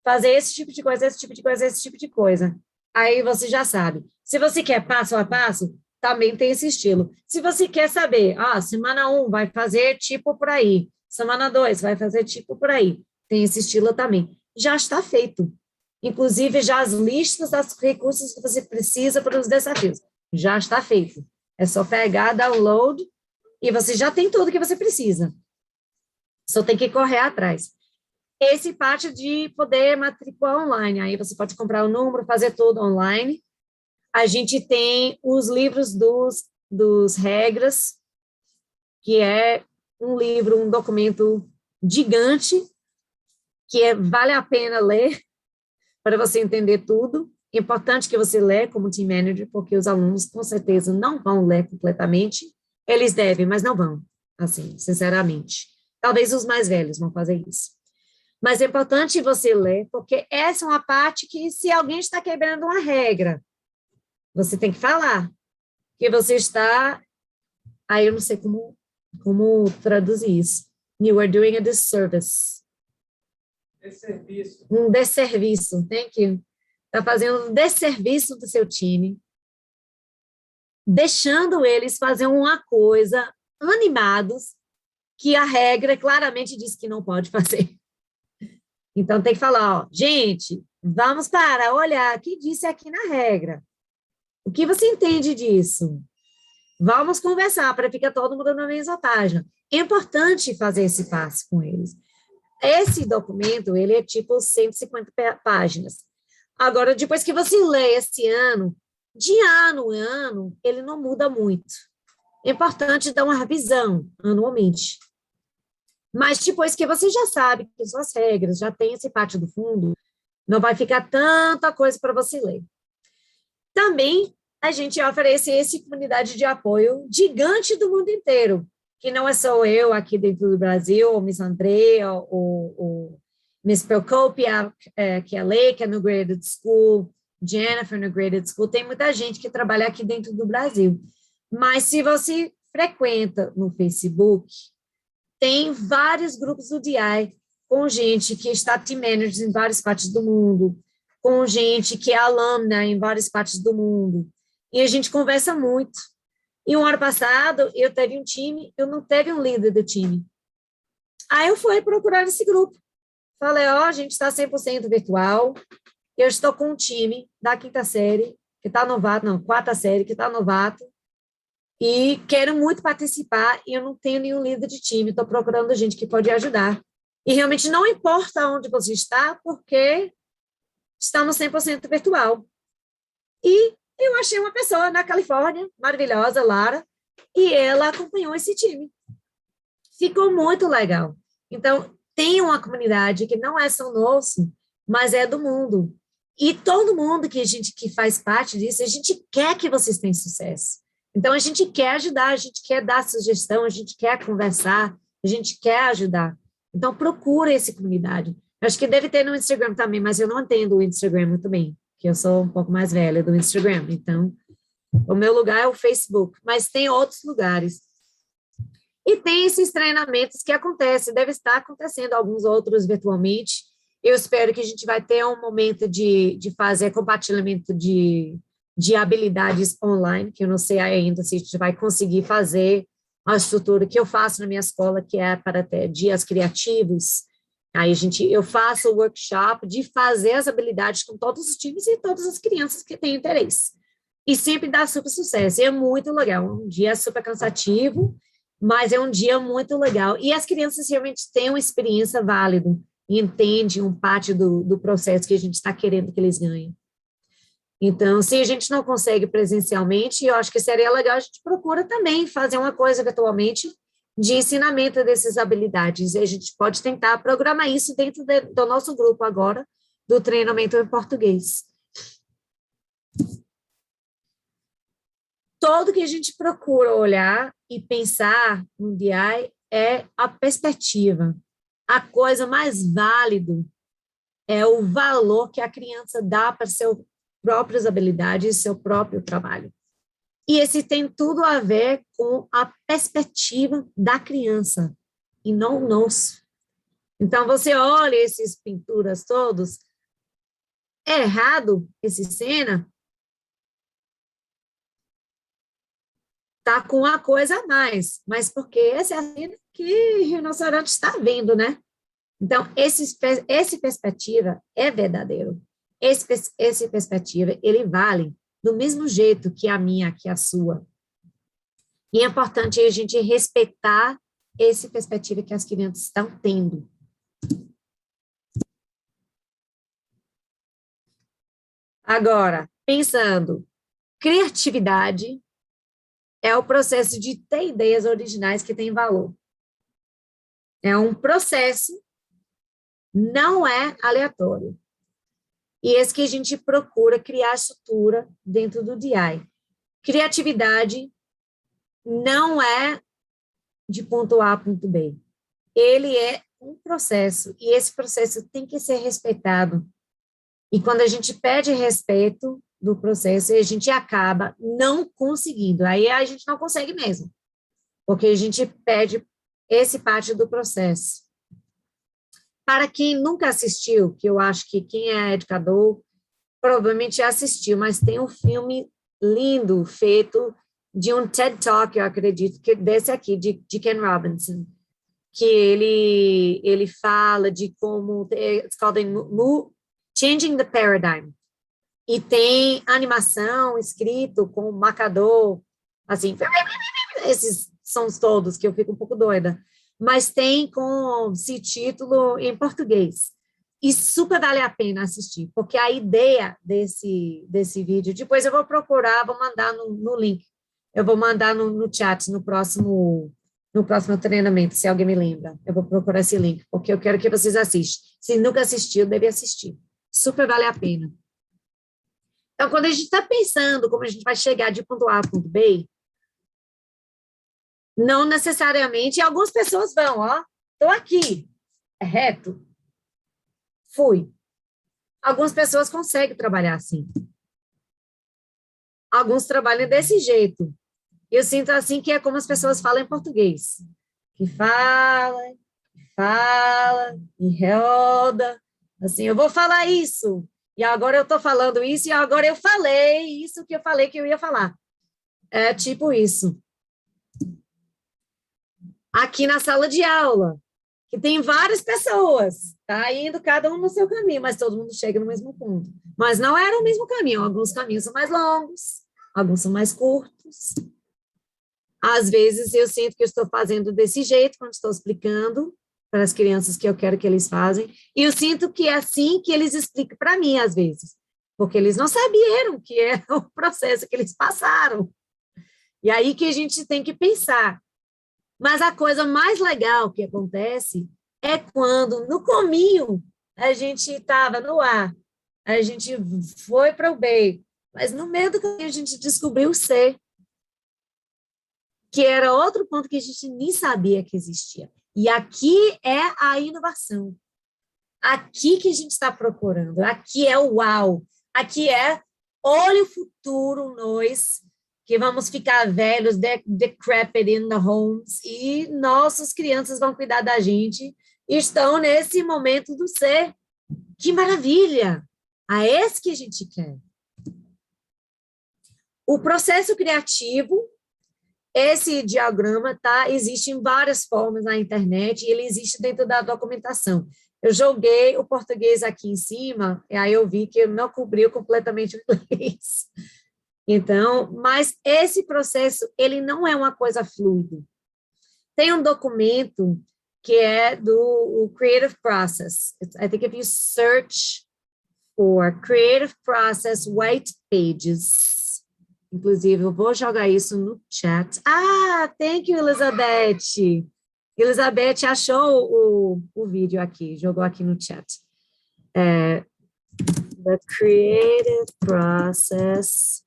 fazer esse tipo de coisa, esse tipo de coisa, esse tipo de coisa. Aí você já sabe. Se você quer passo a passo, também tem esse estilo. Se você quer saber, semana 1 vai fazer tipo por aí, semana 2 vai fazer tipo por aí, tem esse estilo também. Já está feito. Inclusive, já as listas dos recursos que você precisa para os desafios. Já está feito. É só pegar, download, e você já tem tudo que você precisa. Só tem que correr atrás. Esse parte de poder matricular online. Aí você pode comprar o número, fazer tudo online. A gente tem os livros dos regras, que é um livro, um documento gigante, que vale a pena ler, para você entender tudo. É importante que você lê como team manager, porque os alunos, com certeza, não vão ler completamente. Eles devem, mas não vão, assim, sinceramente. Talvez os mais velhos vão fazer isso. Mas é importante você ler, porque essa é uma parte que, se alguém está quebrando uma regra, você tem que falar que você está... Aí eu não sei como traduzir isso. You are doing a disservice. Desserviço. Um desserviço, thank you. Está fazendo um desserviço do seu time, deixando eles fazer uma coisa animados que a regra claramente diz que não pode fazer. Então, tem que falar, ó, gente, vamos parar, olhar o que disse aqui na regra. O que você entende disso? Vamos conversar para ficar todo mundo na mesma página. É importante fazer esse passo com eles. Esse documento, ele é tipo 150 páginas. Agora, depois que você lê esse ano, de ano em ano, ele não muda muito. É importante dar uma revisão anualmente. Mas depois que você já sabe que suas regras, já tem esse pátio do fundo, não vai ficar tanta coisa para você ler. Também, a gente oferece essa comunidade de apoio gigante do mundo inteiro, que não é só eu aqui dentro do Brasil, ou Miss Andrea, ou Miss Procopia, que é a Lei, que é no Graded School, Jennifer no Graded School, tem muita gente que trabalha aqui dentro do Brasil. Mas se você frequenta no Facebook, tem vários grupos do DI com gente que está team manager em várias partes do mundo, com gente que é alumna em várias partes do mundo, e a gente conversa muito. E um ano passado, eu teve um time, eu não teve um líder do time. Aí eu fui procurar esse grupo. Falei, a gente está 100% virtual, eu estou com um time da quinta série, que está novato, não, quarta série, que está novato, e quero muito participar, e eu não tenho nenhum líder de time, estou procurando gente que pode ajudar. E realmente não importa onde você está, porque estamos 100% virtual. E eu achei uma pessoa na Califórnia, maravilhosa, Lara, e ela acompanhou esse time. Ficou muito legal. Então, tem uma comunidade que não é só nosso, mas é do mundo. E todo mundo que faz parte disso, a gente quer que vocês tenham sucesso. Então, a gente quer ajudar, a gente quer dar sugestão, a gente quer conversar, a gente quer ajudar. Então, procura essa comunidade. Acho que deve ter no Instagram também, mas eu não entendo o Instagram muito bem, porque eu sou um pouco mais velha do Instagram. Então, o meu lugar é o Facebook, mas tem outros lugares. E tem esses treinamentos que acontecem, deve estar acontecendo alguns outros virtualmente. Eu espero que a gente vai ter um momento de fazer compartilhamento de habilidades online, que eu não sei ainda se a gente vai conseguir fazer uma estrutura que eu faço na minha escola, que é para ter dias criativos. Aí eu faço o workshop de fazer as habilidades com todos os times e todas as crianças que têm interesse. E sempre dá super sucesso, é muito legal, um dia super cansativo, mas é um dia muito legal. E as crianças realmente têm uma experiência válida, e entendem um parte do processo que a gente está querendo que eles ganhem. Então, se a gente não consegue presencialmente, eu acho que seria legal, a gente procura também fazer uma coisa virtualmente de ensinamento dessas habilidades. E a gente pode tentar programar isso dentro do nosso grupo agora, do treinamento em português. Tudo que a gente procura olhar e pensar no DI é a perspectiva. A coisa mais válida é o valor que a criança dá para suas próprias habilidades e seu próprio trabalho. E esse tem tudo a ver com a perspectiva da criança, e não nosso. Então, você olha essas pinturas todos, é errado essa cena? Tá com uma coisa a mais, mas porque essa é a cena que o rinoceronte está vendo, né? Então, esse perspectiva é verdadeiro. Esse perspectiva, ele vale do mesmo jeito que a minha, que a sua. E é importante a gente respeitar essa perspectiva que as crianças estão tendo. Agora, pensando, criatividade é o processo de ter ideias originais que têm valor. É um processo, não é aleatório. E esse que a gente procura criar estrutura dentro do DI. Criatividade não é de ponto A a ponto B. Ele é um processo, e esse processo tem que ser respeitado. E quando a gente pede respeito do processo, a gente acaba não conseguindo. Aí a gente não consegue mesmo, porque a gente pede esse parte do processo. Para quem nunca assistiu, que eu acho que quem é educador provavelmente já assistiu, mas tem um filme lindo feito de um TED Talk, eu acredito, que desse aqui, de Ken Robinson, que ele fala de como, it's called Changing the Paradigm, e tem animação escrito com marcador, assim, esses sons todos, que eu fico um pouco doida, mas tem com esse título em português, e super vale a pena assistir, porque a ideia desse vídeo, depois eu vou procurar, vou mandar no link, eu vou mandar no chat no próximo treinamento, se alguém me lembra, eu vou procurar esse link, porque eu quero que vocês assistam, se nunca assistiu, deve assistir, super vale a pena. Então, quando a gente está pensando como a gente vai chegar de ponto A a ponto B, não necessariamente, algumas pessoas vão, estou aqui, é reto, fui. Algumas pessoas conseguem trabalhar assim. Alguns trabalham desse jeito. Eu sinto assim que é como as pessoas falam em português, que fala, e roda, assim, eu vou falar isso, e agora eu estou falando isso, e agora eu falei isso que eu falei que eu ia falar. É tipo isso. Aqui na sala de aula, que tem várias pessoas, tá indo cada um no seu caminho, mas todo mundo chega no mesmo ponto. Mas não era o mesmo caminho, alguns caminhos são mais longos, alguns são mais curtos. Às vezes eu sinto que eu estou fazendo desse jeito, quando estou explicando para as crianças que eu quero que eles façam, e eu sinto que é assim que eles explicam para mim, às vezes, porque eles não sabiam que é o processo que eles passaram. E aí que a gente tem que pensar. Mas a coisa mais legal que acontece é quando, no caminho, a gente estava no A, a gente foi para o B, mas no meio do caminho a gente descobriu o C, que era outro ponto que a gente nem sabia que existia. E aqui é a inovação. Aqui que a gente está procurando. Aqui é o uau. Aqui é, olha o futuro, nós, que vamos ficar velhos, decrepit in the homes, e nossas crianças vão cuidar da gente, e estão nesse momento do ser. Que maravilha! É esse que a gente quer. O processo criativo esse diagrama existe em várias formas na internet e ele existe dentro da documentação. Eu joguei o português aqui em cima, e aí eu vi que eu não cobriu completamente o inglês. Então, mas esse processo, ele não é uma coisa fluida. Tem um documento que é do Creative Process. I think if you search for Creative Process White Pages, inclusive eu vou jogar isso no chat. Thank you, Elizabeth. Elizabeth achou o vídeo aqui, jogou aqui no chat. The Creative Process.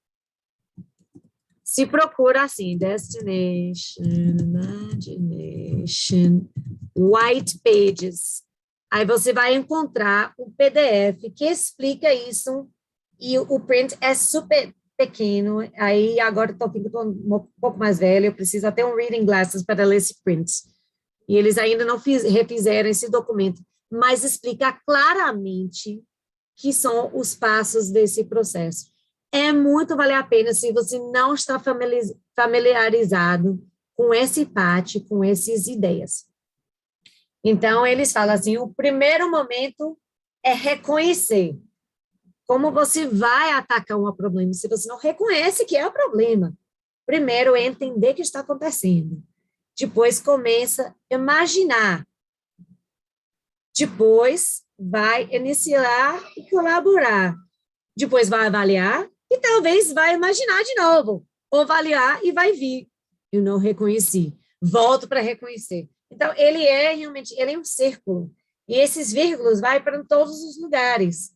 Se procura assim, Destination, Imagination, White Pages. Aí você vai encontrar um PDF que explica isso, e o print é super pequeno. Aí agora estou um pouco mais velha, eu preciso até um reading glasses para ler esse print. E eles ainda não refizeram esse documento, mas explica claramente que são os passos desse processo. É muito vale a pena se você não está familiarizado com esse parte, com essas ideias. Então, eles falam assim, o primeiro momento é reconhecer como você vai atacar um problema. Se você não reconhece que é o problema, primeiro é entender o que está acontecendo. Depois começa a imaginar. Depois vai iniciar e colaborar. Depois vai avaliar e talvez vai imaginar de novo. Ou avaliar e vai vir. Eu não reconheci. Volto para reconhecer. Então, ele é um círculo. E esses vírgulos vai para todos os lugares.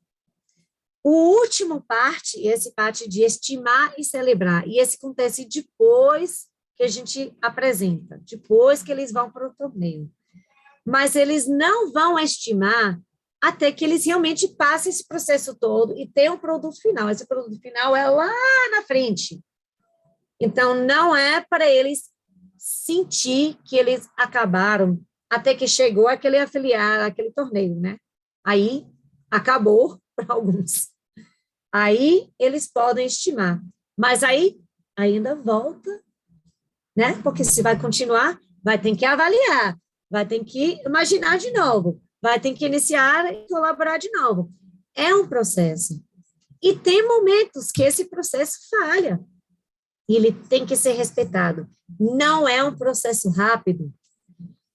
O último parte, esse parte de estimar e celebrar. E esse acontece depois que a gente apresenta, depois que eles vão para o torneio. Mas eles não vão estimar até que eles realmente passem esse processo todo e tenham um produto final. Esse produto final é lá na frente. Então, não é para eles sentir que eles acabaram até que chegou aquele afiliado, aquele torneio, né? Aí, acabou para alguns. Aí, eles podem estimar. Mas aí, ainda volta, né? Porque se vai continuar, vai ter que avaliar, vai ter que imaginar de novo, vai ter que iniciar e colaborar de novo. É um processo. E tem momentos que esse processo falha. E ele tem que ser respeitado. Não é um processo rápido.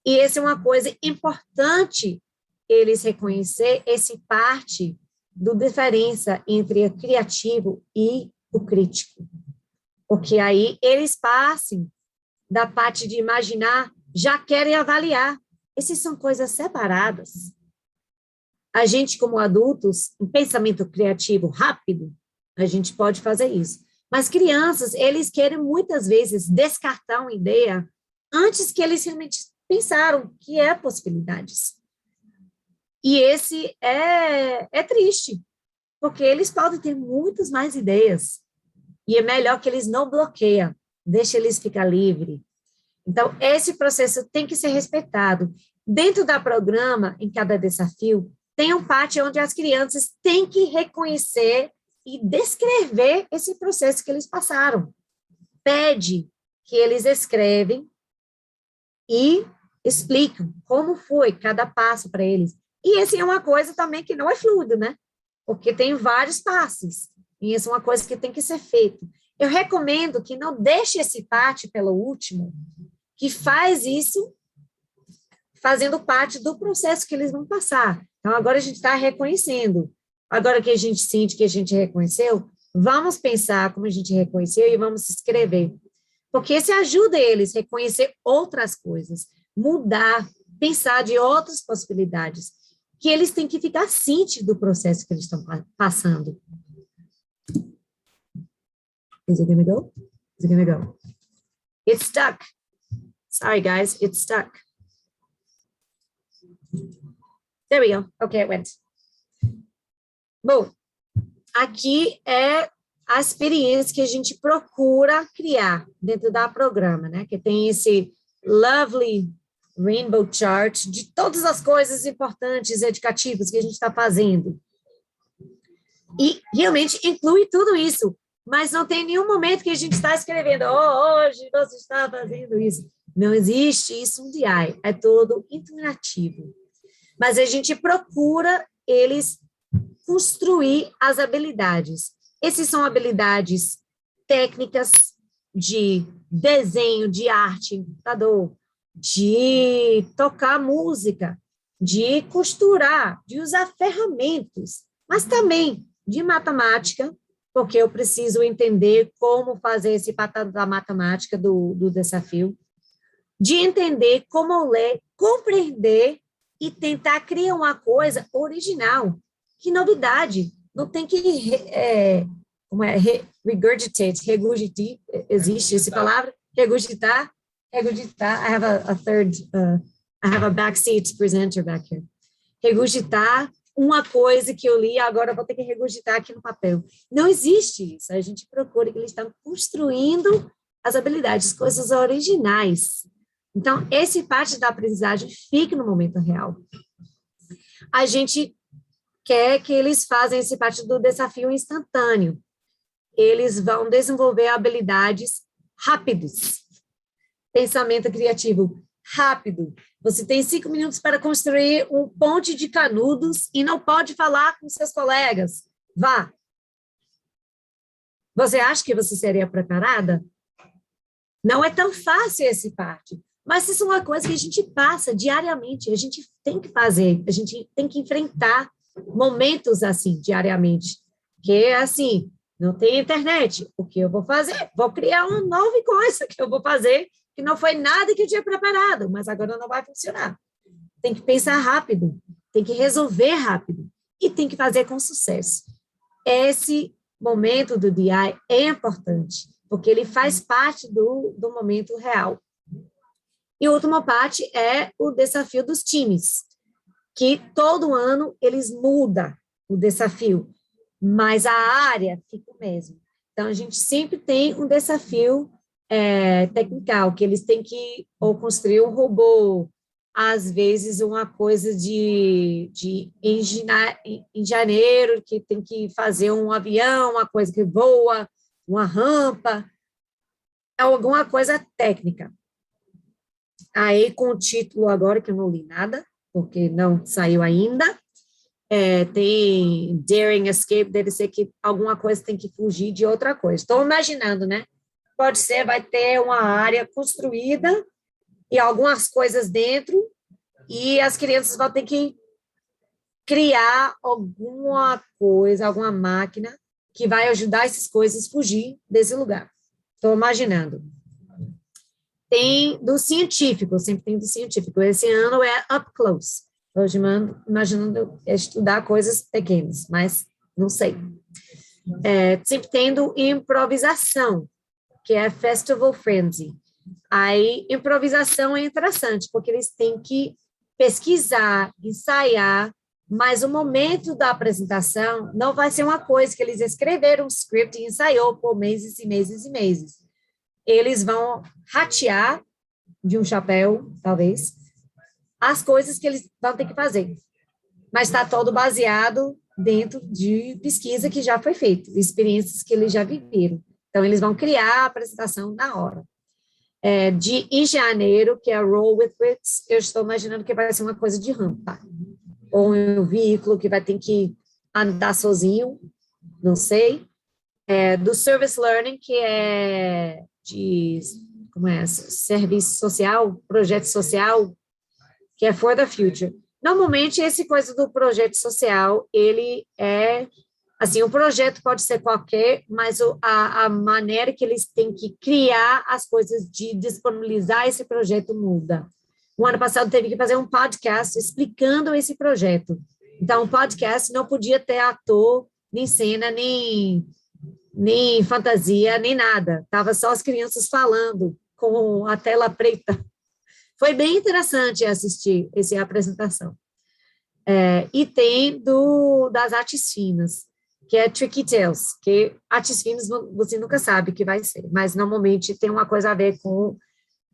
E essa é uma coisa importante, eles reconhecer esse parte da diferença entre o criativo e o crítico. Porque aí eles passam da parte de imaginar, já querem avaliar. Essas são coisas separadas. A gente, como adultos, um pensamento criativo rápido, a gente pode fazer isso. Mas crianças, eles querem muitas vezes descartar uma ideia antes que eles realmente pensaram que é possibilidades. E esse é triste, porque eles podem ter muitas mais ideias. E é melhor que eles não bloqueiam, deixa eles ficar livres. Então, esse processo tem que ser respeitado. Dentro do programa, em cada desafio, tem uma parte onde as crianças têm que reconhecer e descrever esse processo que eles passaram. Pede que eles escrevem e explicam como foi cada passo para eles. E essa é uma coisa também que não é fluido, né? Porque tem vários passos. E isso é uma coisa que tem que ser feita. Eu recomendo que não deixe esse parte pelo último, que faz isso fazendo parte do processo que eles vão passar. Então, agora a gente está reconhecendo. Agora que a gente sente que a gente reconheceu, vamos pensar como a gente reconheceu e vamos escrever. Porque isso ajuda eles a reconhecer outras coisas, mudar, pensar de outras possibilidades, que eles têm que ficar cientes do processo que eles estão passando. Is it gonna go? Is it gonna go? It's stuck. Sorry, guys, it's stuck. There we go. Okay, it went. Bom, aqui é a experiência que a gente procura criar dentro da programa, né? Que tem esse lovely rainbow chart de todas as coisas importantes educativas que a gente está fazendo. E realmente inclui tudo isso. mas não tem nenhum momento que a gente está escrevendo, hoje você está fazendo isso. Não existe isso no DI, é todo interativo. Mas a gente procura eles construir as habilidades. Essas são habilidades técnicas de desenho, de arte, computador, de tocar música, de costurar, de usar ferramentas, mas também de matemática, porque eu preciso entender como fazer esse patamar da matemática do desafio, de entender como ler, compreender e tentar criar uma coisa original. Que novidade! Não tem que regurgitar, existe essa palavra? Regurgitar. I have a backseat presenter back here. Regurgitar uma coisa que eu li, agora eu vou ter que regurgitar aqui no papel. Não existe isso. A gente procura que eles estão construindo as habilidades, coisas originais. Então, essa parte da aprendizagem fica no momento real. A gente quer que eles façam essa parte do desafio instantâneo. Eles vão desenvolver habilidades rápidas. Pensamento criativo rápido. Você tem 5 minutos para construir um ponte de canudos e não pode falar com seus colegas. Vá. Você acha que você seria preparada? Não é tão fácil essa parte. Mas isso é uma coisa que a gente passa diariamente, a gente tem que fazer, a gente tem que enfrentar momentos assim, diariamente. Que assim, não tem internet, o que eu vou fazer? Vou criar uma nova coisa que eu vou fazer, que não foi nada que eu tinha preparado, mas agora não vai funcionar. Tem que pensar rápido, tem que resolver rápido, e tem que fazer com sucesso. Esse momento do DI é importante, porque ele faz parte do momento real. E a última parte é o desafio dos times, que todo ano eles mudam o desafio, mas a área fica o mesmo. Então, a gente sempre tem um desafio técnico, que eles têm que ou construir um robô, às vezes uma coisa de engenheiro, que tem que fazer um avião, uma coisa que voa, uma rampa, alguma coisa técnica. Aí, com o título agora, que eu não li nada, porque não saiu ainda, tem Daring Escape, deve ser que alguma coisa tem que fugir de outra coisa. Estou imaginando, né? Pode ser, vai ter uma área construída e algumas coisas dentro, e as crianças vão ter que criar alguma coisa, alguma máquina que vai ajudar essas coisas a fugir desse lugar. Estou imaginando. Tem do científico, sempre tem do científico. Esse ano é up close. Hoje, imaginando estudar coisas pequenas, mas não sei. Sempre tendo improvisação, que é Festival Frenzy. Aí, improvisação é interessante, porque eles têm que pesquisar, ensaiar, mas o momento da apresentação não vai ser uma coisa que eles escreveram um script e ensaiou por meses e meses e meses. Eles vão ratear de um chapéu, talvez, as coisas que eles vão ter que fazer. Mas está todo baseado dentro de pesquisa que já foi feita, experiências que eles já viveram. Então, eles vão criar a apresentação na hora. De engenheiro, que é Roll with Wits, eu estou imaginando que vai ser uma coisa de rampa. Ou um veículo que vai ter que andar sozinho, não sei. Do Service Learning, que é serviço social, projeto social, que é For the Future. Normalmente, essa coisa do projeto social, ele assim, o projeto pode ser qualquer, mas a maneira que eles têm que criar as coisas de disponibilizar esse projeto muda. O ano passado teve que fazer um podcast explicando esse projeto. Então, o podcast não podia ter ator, nem cena, nem fantasia, nem nada. Estava só as crianças falando com a tela preta. Foi bem interessante assistir essa apresentação. E tem das artes finas, que é Tricky Tales, que artes finas você nunca sabe o que vai ser, mas normalmente tem uma coisa a ver com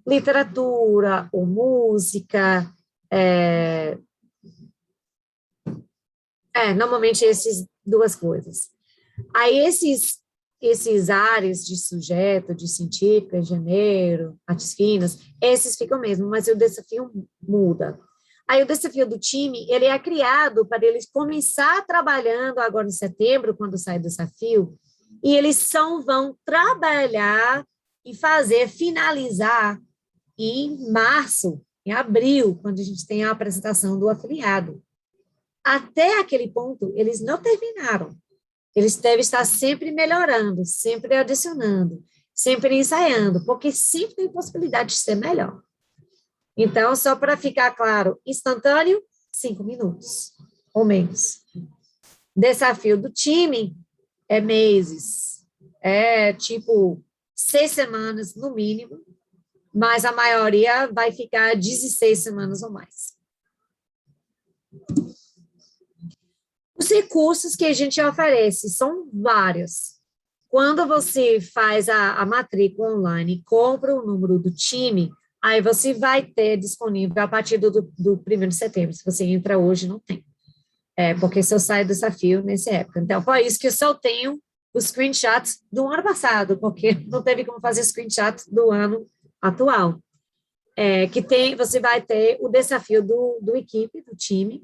literatura ou música. Normalmente essas duas coisas. Aí esses áreas de sujeto, de científica, engenheiro, artes finas, esses ficam mesmo, mas o desafio muda. Aí o desafio do time, ele é criado para eles começar trabalhando agora em setembro, quando sai o desafio, e eles só vão trabalhar e finalizar em março, em abril, quando a gente tem a apresentação do afiliado. Até aquele ponto, eles não terminaram. Eles devem estar sempre melhorando, sempre adicionando, sempre ensaiando, porque sempre tem possibilidade de ser melhor. Então, só para ficar claro, instantâneo, 5 minutos ou menos. Desafio do time é meses, é tipo 6 semanas no mínimo, mas a maioria vai ficar 16 semanas ou mais. Os recursos que a gente oferece são vários. Quando você faz a matrícula online e compra o número do time, aí você vai ter disponível a partir do 1º de setembro. Se você entra hoje, não tem. Porque só sai do desafio nessa época. Então, por isso que eu só tenho os screenshots do ano passado, porque não teve como fazer screenshot do ano atual. Você vai ter o desafio do equipe, do time,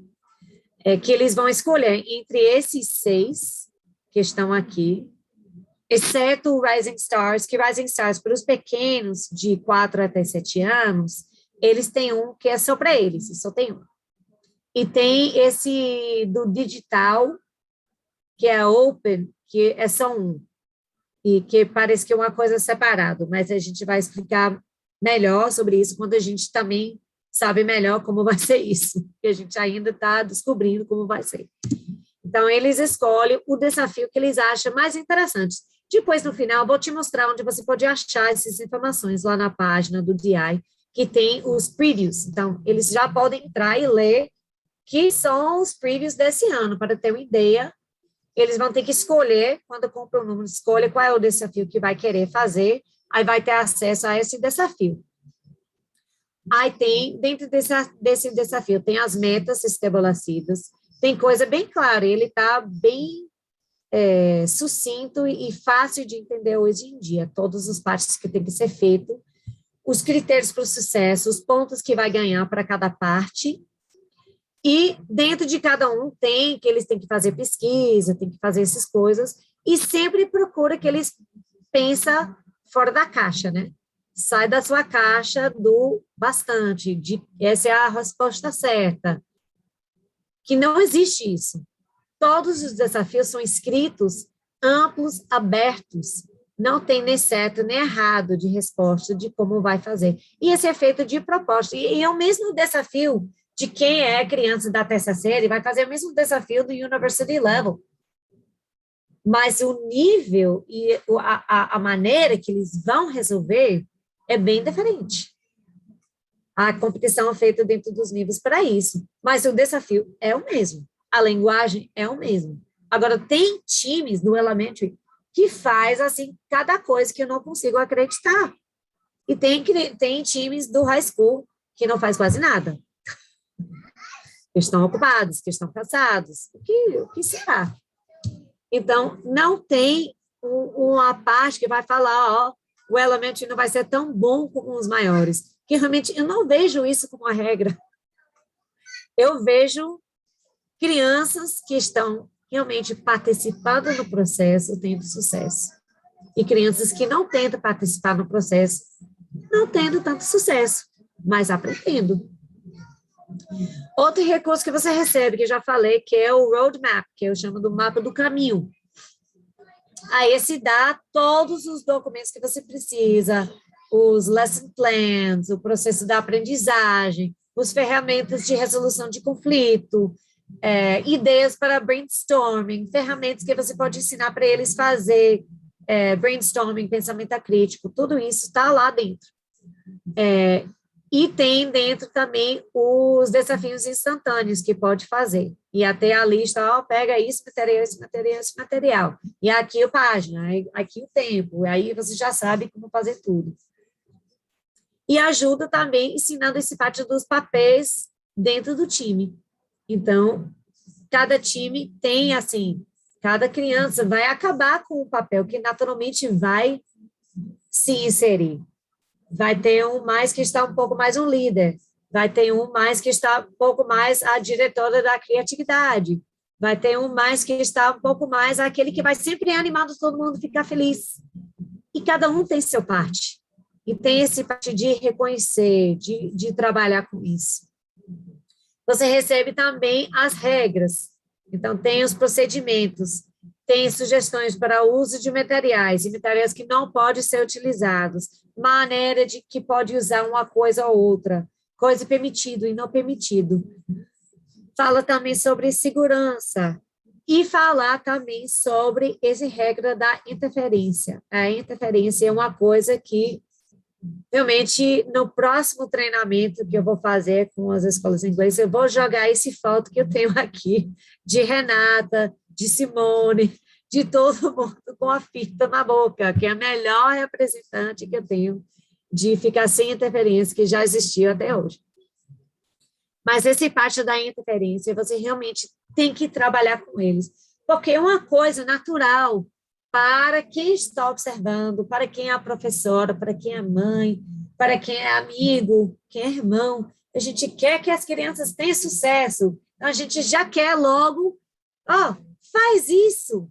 que eles vão escolher entre esses 6 que estão aqui, exceto o Rising Stars, que Rising Stars, para os pequenos, de 4 até 7 anos, eles têm um que é só para eles, só tem um. E tem esse do digital, que é open, que é só um, e que parece que é uma coisa separada, mas a gente vai explicar melhor sobre isso quando a gente também sabe melhor como vai ser isso, porque a gente ainda está descobrindo como vai ser. Então, eles escolhem o desafio que eles acham mais interessante. Depois, no final, vou te mostrar onde você pode achar essas informações lá na página do DI, que tem os previews. Então, eles já podem entrar e ler que são os previews desse ano, para ter uma ideia. Eles vão ter que escolher, quando compra o número, escolha qual é o desafio que vai querer fazer, aí vai ter acesso a esse desafio. Aí tem, dentro desse desafio, tem as metas estabelecidas, tem coisa bem clara, ele está bem sucinto e fácil de entender hoje em dia, todas as partes que tem que ser feito, os critérios para o sucesso, os pontos que vai ganhar para cada parte, e dentro de cada um que eles têm que fazer pesquisa, tem que fazer essas coisas, e sempre procura que eles pensam fora da caixa, né? Sai da sua caixa do bastante, essa é a resposta certa, que não existe isso. Todos os desafios são escritos amplos, abertos, não tem nem certo nem errado de resposta de como vai fazer. E esse é feito de proposta, e é o mesmo desafio de quem é criança da terceira série, vai fazer o mesmo desafio do University Level. Mas o nível e a maneira que eles vão resolver é bem diferente. A competição é feita dentro dos níveis para isso, mas o desafio é o mesmo. A linguagem é o mesmo. Agora, tem times do Elementary que faz, assim, cada coisa que eu não consigo acreditar. E tem times do High School que não faz quase nada. Que estão ocupados, que estão cansados. O que será? Então, não tem uma parte que vai falar, o Elementary não vai ser tão bom como os maiores. Que realmente, eu não vejo isso como uma regra. Eu vejo crianças que estão realmente participando no processo tendo sucesso. E crianças que não tentam participar no processo não tendo tanto sucesso, mas aprendendo. Outro recurso que você recebe, que eu já falei, que é o roadmap, que eu chamo do mapa do caminho. Aí esse dá todos os documentos que você precisa, os lesson plans, o processo da aprendizagem, as ferramentas de resolução de conflito, ideias para brainstorming, ferramentas que você pode ensinar para eles fazer brainstorming, pensamento crítico, tudo isso está lá dentro. E tem dentro também os desafios instantâneos que pode fazer. E até a lista, pega esse material, esse material, esse material. E aqui a página, aqui o tempo. Aí você já sabe como fazer tudo. E ajuda também ensinando esse parte dos papéis dentro do time. Então, cada time tem, assim, Cada criança vai acabar com o papel que naturalmente vai se inserir. Vai ter um mais que está um pouco mais um líder, vai ter um mais que está um pouco mais a diretora da criatividade, vai ter um mais que está um pouco mais aquele que vai sempre animando todo mundo a ficar feliz. E cada um tem seu parte. E tem esse parte de reconhecer, de trabalhar com isso. Você recebe também as regras. Então, tem os procedimentos, tem sugestões para o uso de materiais, e materiais que não podem ser utilizados, maneira de que pode usar uma coisa ou outra, coisa permitido e não permitido. Fala também sobre segurança e falar também sobre essa regra da interferência. A interferência é uma coisa que, realmente, no próximo treinamento que eu vou fazer com as escolas de inglês, eu vou jogar esse foto que eu tenho aqui de Renata, de Simone, de todo mundo com a fita na boca, que é a melhor representante que eu tenho de ficar sem interferência, que já existiu até hoje. Mas essa parte da interferência, você realmente tem que trabalhar com eles, porque é uma coisa natural para quem está observando, para quem é a professora, para quem é a mãe, para quem é amigo, quem é irmão. A gente quer que as crianças tenham sucesso, então a gente já quer logo, faz isso.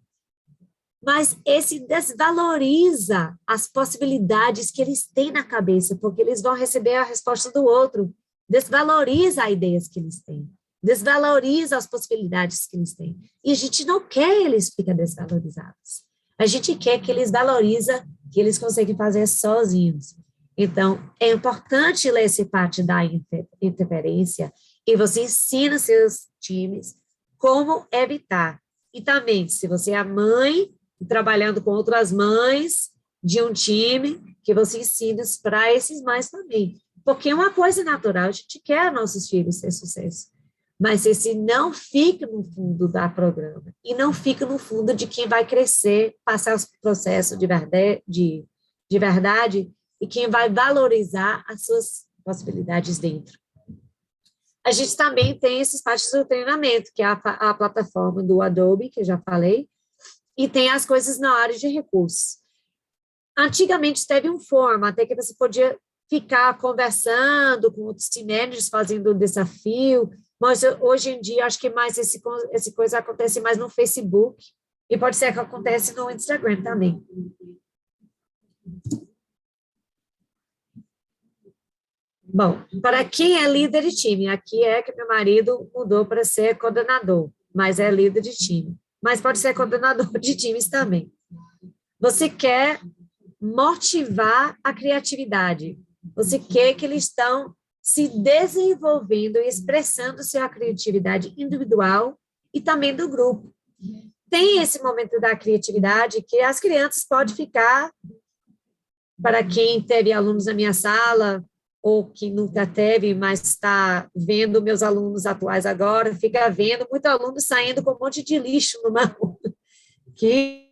Mas esse desvaloriza as possibilidades que eles têm na cabeça, porque eles vão receber a resposta do outro. Desvaloriza as ideias que eles têm, desvaloriza as possibilidades que eles têm. E a gente não quer eles ficarem desvalorizados. A gente quer que eles valorizem, que eles conseguem fazer sozinhos. Então, é importante ler essa parte da interferência e você ensina seus times como evitar. E também, se você é a mãe, trabalhando com outras mães de um time, que você ensina para esses mães também. Porque é uma coisa natural, a gente quer nossos filhos ter sucesso. Mas esse não fica no fundo da programa, e não fica no fundo de quem vai crescer, passar os processos de verdade, e quem vai valorizar as suas possibilidades dentro. A gente também tem essas partes do treinamento, que é a plataforma do Adobe, que eu já falei, e tem as coisas na área de recursos. Antigamente teve um fórum, até que você podia ficar conversando com outros team managers, fazendo um desafio, mas hoje em dia acho que mais esse coisa acontece mais no Facebook, e pode ser que acontece no Instagram também. Bom, para quem é líder de time, aqui é que meu marido mudou para ser coordenador, mas é líder de time. Mas pode ser coordenador de times também. Você quer motivar a criatividade. Você quer que eles estão se desenvolvendo e expressando sua criatividade individual e também do grupo. Tem esse momento da criatividade que as crianças podem ficar, para quem teve alunos na minha sala, ou que nunca teve, mas está vendo meus alunos atuais agora, fica vendo muito aluno saindo com um monte de lixo no mão, que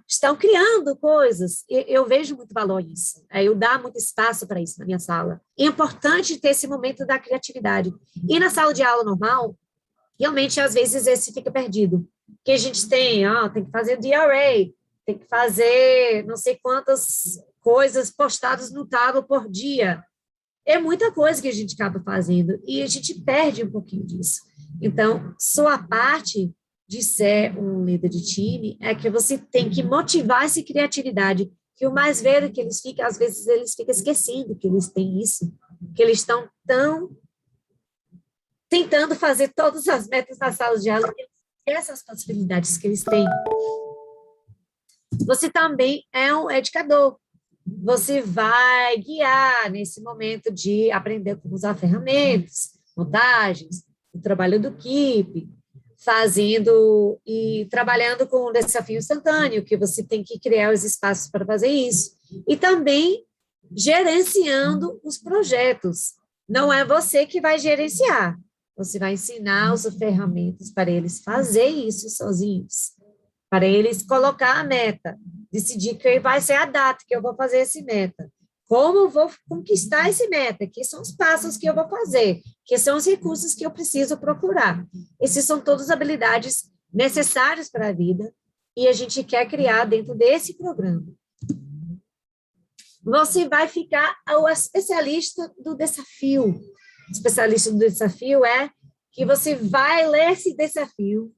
estão criando coisas. Eu vejo muito valor nisso. Eu dou muito espaço para isso na minha sala. É importante ter esse momento da criatividade. E na sala de aula normal, realmente, às vezes, esse fica perdido. Que a gente tem que fazer DRA, tem que fazer não sei quantas coisas postadas no Tableau por dia. É muita coisa que a gente acaba fazendo e a gente perde um pouquinho disso. Então, sua parte de ser um líder de time é que você tem que motivar essa criatividade, que o mais velho que eles ficam, às vezes eles ficam esquecendo que eles têm isso, que eles estão tão tentando fazer todas as metas na sala de aula, essas possibilidades que eles têm. Você também é um educador. Você vai guiar nesse momento de aprender como usar ferramentas, montagens, o trabalho do equipe, fazendo e trabalhando com um desafio instantâneo, que você tem que criar os espaços para fazer isso. E também gerenciando os projetos. Não é você que vai gerenciar, você vai ensinar as ferramentas para eles fazer isso sozinhos, para eles colocar a meta, decidir que vai ser a data que eu vou fazer esse meta, como eu vou conquistar esse meta, que são os passos que eu vou fazer, que são os recursos que eu preciso procurar. Essas são todas habilidades necessários para a vida, e a gente quer criar dentro desse programa. Você vai ficar o especialista do desafio. O especialista do desafio é que você vai ler esse desafio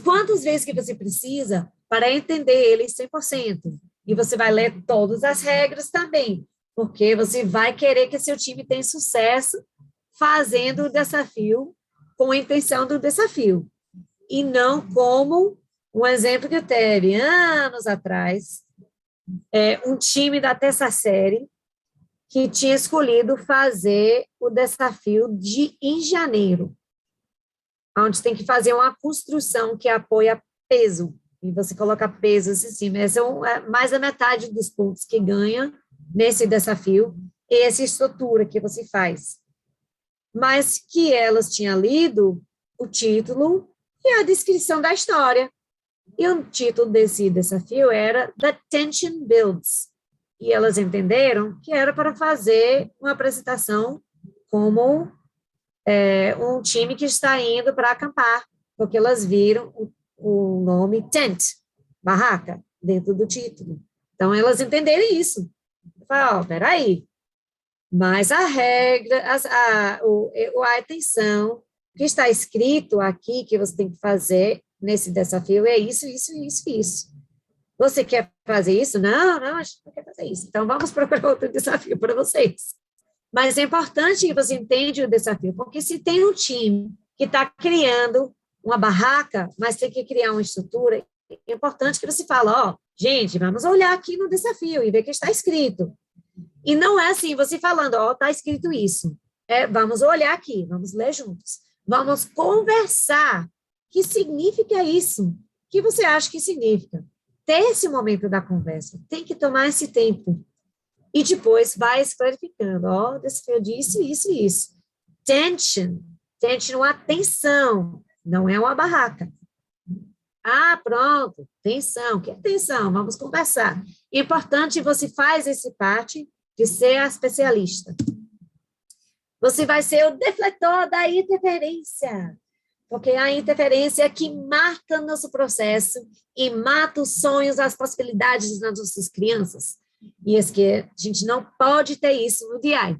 quantas vezes que você precisa para entender ele 100%. E você vai ler todas as regras também, porque você vai querer que seu time tenha sucesso fazendo o desafio com a intenção do desafio. E não como um exemplo que eu teve anos atrás, um time da terceira série que tinha escolhido fazer o desafio em janeiro, onde tem que fazer uma construção que apoia peso, e você coloca pesos em cima. Essa é mais da metade dos pontos que ganha nesse desafio, essa estrutura que você faz. Mas que elas tinham lido o título e a descrição da história. E o título desse desafio era The Tension Builds. E elas entenderam que era para fazer uma apresentação como um time que está indo para acampar, porque elas viram o nome tent, barraca, dentro do título. Então, elas entenderam isso. Falaram, peraí, mas a regra, a atenção que está escrito aqui, que você tem que fazer nesse desafio, é isso, isso, isso, isso. Você quer fazer isso? Não, a gente não quer fazer isso. Então, vamos procurar outro desafio para vocês. Mas é importante que você entenda o desafio, porque se tem um time que está criando uma barraca, mas tem que criar uma estrutura, é importante que você fale, gente, vamos olhar aqui no desafio e ver o que está escrito. E não é assim, você falando, está escrito isso. Vamos olhar aqui, vamos ler juntos. Vamos conversar. O que significa isso? O que você acha que significa? Ter esse momento da conversa, tem que tomar esse tempo. E depois vai clarificando, desafio disso, isso e isso. Tension, uma tensão, não é uma barraca. Pronto, tensão, que é tensão? Vamos conversar. Importante, você faz esse parte de ser a especialista. Você vai ser o defletor da interferência, porque a interferência é que marca nosso processo e mata os sonhos, as possibilidades das nossas crianças. E é que a gente não pode ter isso no DI.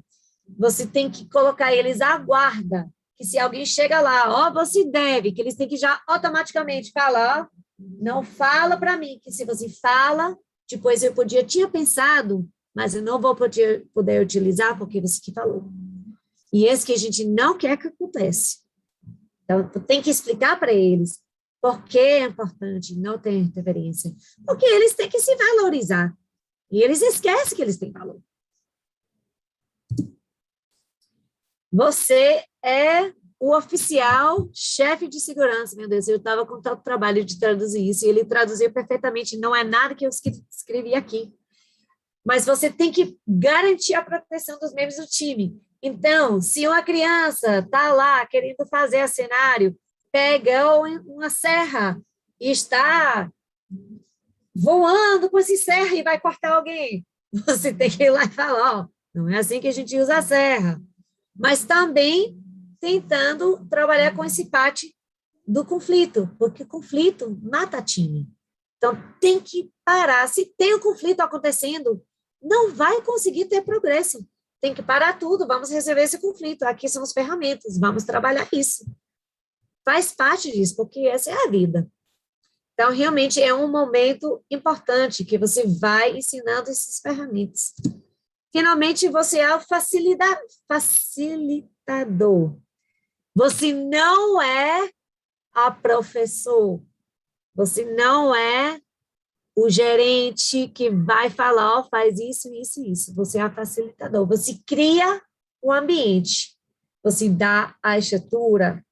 Você tem que colocar eles à guarda, que se alguém chega lá, você deve, que eles têm que já automaticamente falar, não fala para mim, que se você fala, depois eu tinha pensado, mas eu não vou poder utilizar porque você que falou. E esse que a gente não quer que aconteça. Então, tem que explicar para eles por que é importante não ter interferência. Porque eles têm que se valorizar. E eles esquecem que eles têm valor. Você é o oficial chefe de segurança. Meu Deus, eu estava com tanto trabalho de traduzir isso, e ele traduziu perfeitamente, não é nada que eu escrevi aqui. Mas você tem que garantir a proteção dos membros do time. Então, se uma criança está lá querendo fazer cenário, pega uma serra e está voando com essa serra e vai cortar alguém, você tem que ir lá e falar, não é assim que a gente usa a serra. Mas também tentando trabalhar com esse parte do conflito, porque o conflito mata time. Então, tem que parar. Se tem um conflito acontecendo, não vai conseguir ter progresso. Tem que parar tudo, vamos resolver esse conflito. Aqui são as ferramentas, vamos trabalhar isso. Faz parte disso, porque essa é a vida. Então, realmente, é um momento importante que você vai ensinando essas ferramentas. Finalmente, você é o facilitador. Você não é a professor. Você não é o gerente que vai falar, faz isso, isso e isso. Você é a facilitador. Você cria o ambiente. Você dá a estrutura.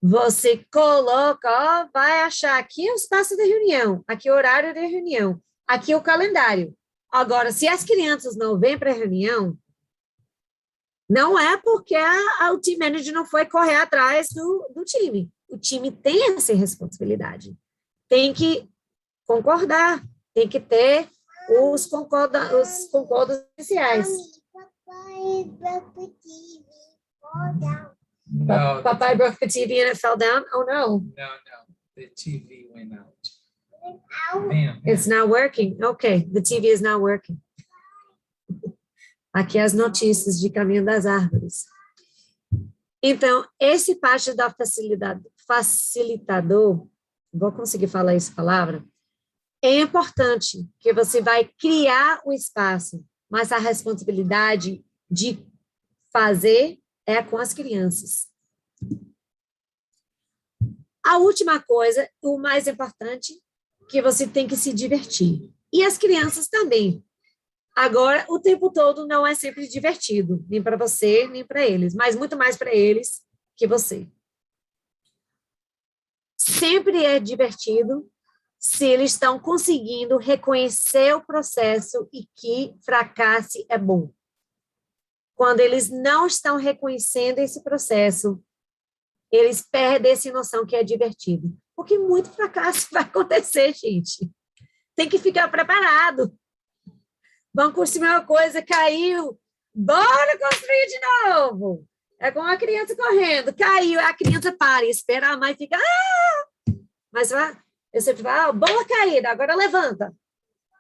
Você coloca, vai achar aqui o espaço de reunião, aqui o horário de reunião, aqui o calendário. Agora, se as crianças não vêm para a reunião, não é porque o team manager não foi correr atrás do time. O time tem essa responsabilidade. Tem que concordar, tem que ter os concordos iniciais. No, Papai broke the TV and it fell down? Oh, no. no. The TV went out. Bam, It's not working. Okay, the TV is not working. Aqui as notícias de Caminho das Árvores. Então, esse parte da facilitador, vou conseguir falar essa palavra, é importante, que você vai criar o espaço, mas a responsabilidade de fazer é com as crianças. A última coisa, o mais importante, que você tem que se divertir. E as crianças também. Agora, o tempo todo não é sempre divertido, nem para você, nem para eles, mas muito mais para eles que você. Sempre é divertido se eles estão conseguindo reconhecer o processo e que fracasse é bom. Quando eles não estão reconhecendo esse processo, eles perdem essa noção que é divertido. Porque muito fracasso vai acontecer, gente. Tem que ficar preparado. Vão construir uma coisa, caiu, bora construir de novo. É como uma criança correndo, caiu, a criança para, espera a mãe fica, mas eu sempre falo, bola caída, agora levanta,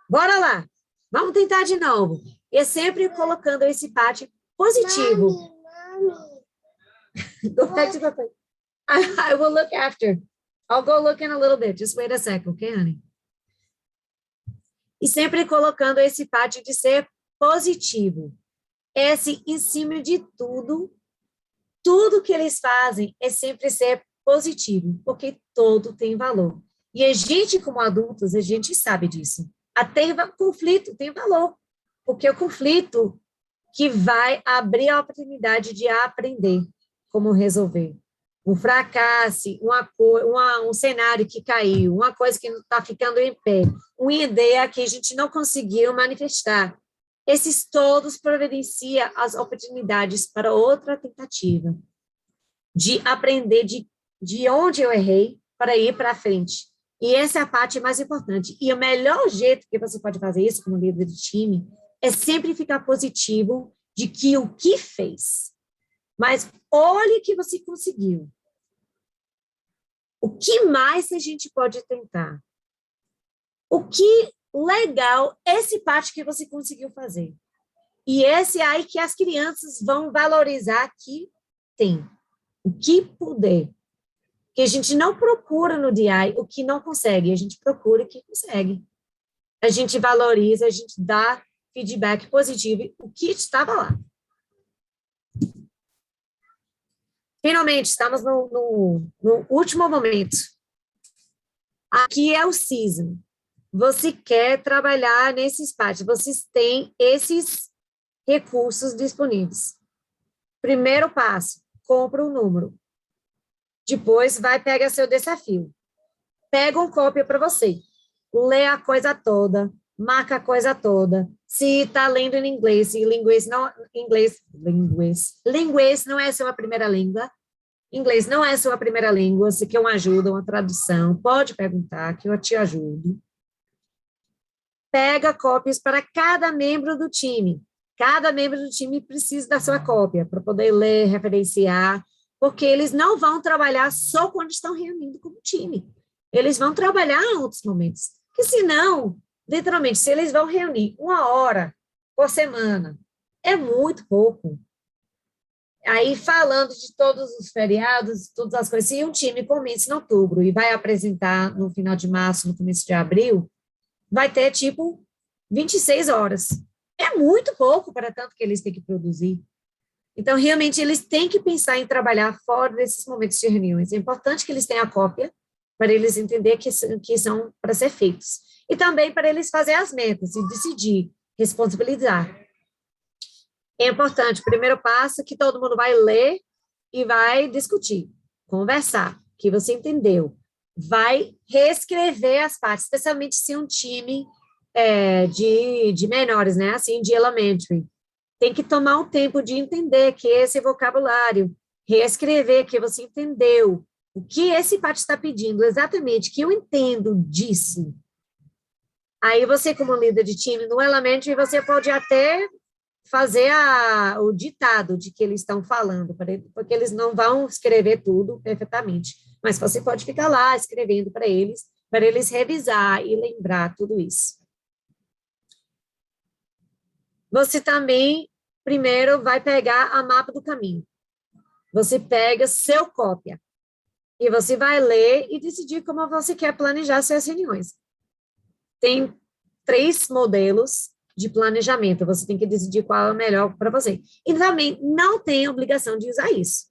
bora lá, vamos tentar de novo. E é sempre colocando esse parte positivo. Go back to the I will look after. I'll go look in a little bit, just wait a second, okay, honey? E sempre colocando esse parte de ser positivo. Esse, em cima de tudo que eles fazem é sempre ser positivo, porque todo tem valor. E a gente, como adultos, a gente sabe disso. Até conflito tem valor, porque é o conflito que vai abrir a oportunidade de aprender como resolver. Um fracasso, um cenário que caiu, uma coisa que não está ficando em pé, uma ideia que a gente não conseguiu manifestar. Esses todos providenciam as oportunidades para outra tentativa, de aprender de onde eu errei para ir para frente. E essa é a parte mais importante. E o melhor jeito que você pode fazer isso como líder de time é sempre ficar positivo de que o que fez. Mas olhe que você conseguiu. O que mais a gente pode tentar? O que legal, esse parte que você conseguiu fazer. E esse aí que as crianças vão valorizar que tem. O que puder. Que a gente não procura no DI o que não consegue, a gente procura o que consegue. A gente valoriza, a gente dá feedback positivo, o que estava lá. Finalmente, estamos no último momento. Aqui é o season. Você quer trabalhar nesse espaço, vocês têm esses recursos disponíveis. Primeiro passo, compra um número. Depois, vai pegar seu desafio. Pega uma cópia para você. Lê a coisa toda, marca a coisa toda. Se está lendo em inglês, e linguês não é a sua primeira língua, inglês não é a sua primeira língua, se quer uma ajuda, uma tradução, pode perguntar que eu te ajudo. Pega cópias para cada membro do time. Cada membro do time precisa da sua cópia para poder ler, referenciar, porque eles não vão trabalhar só quando estão reunindo como time. Eles vão trabalhar em outros momentos. Porque senão, literalmente, se eles vão reunir 1 hora por semana, é muito pouco. Aí, falando de todos os feriados, todas as coisas, se um time começa em outubro e vai apresentar no final de março, no começo de abril, vai ter, 26 horas. É muito pouco para tanto que eles têm que produzir. Então, realmente, eles têm que pensar em trabalhar fora desses momentos de reuniões. É importante que eles tenham a cópia para eles entenderem que são para ser feitos. E também para eles fazerem as metas e decidir, responsabilizar. É importante, o primeiro passo é que todo mundo vai ler e vai discutir, conversar, que você entendeu. Vai reescrever as partes, especialmente se um time de menores, né? Assim, de elementary. Tem que tomar um tempo de entender que esse vocabulário, reescrever que você entendeu, o que esse parte está pedindo exatamente, que eu entendo disso. Aí você, como líder de time no elementary, você pode até fazer o ditado de que eles estão falando, porque eles não vão escrever tudo perfeitamente, mas você pode ficar lá escrevendo para eles revisar e lembrar tudo isso. Você também, primeiro, vai pegar a mapa do caminho. Você pega seu cópia e você vai ler e decidir como você quer planejar suas reuniões. Tem 3 modelos de planejamento, você tem que decidir qual é o melhor para você. E também não tem obrigação de usar isso.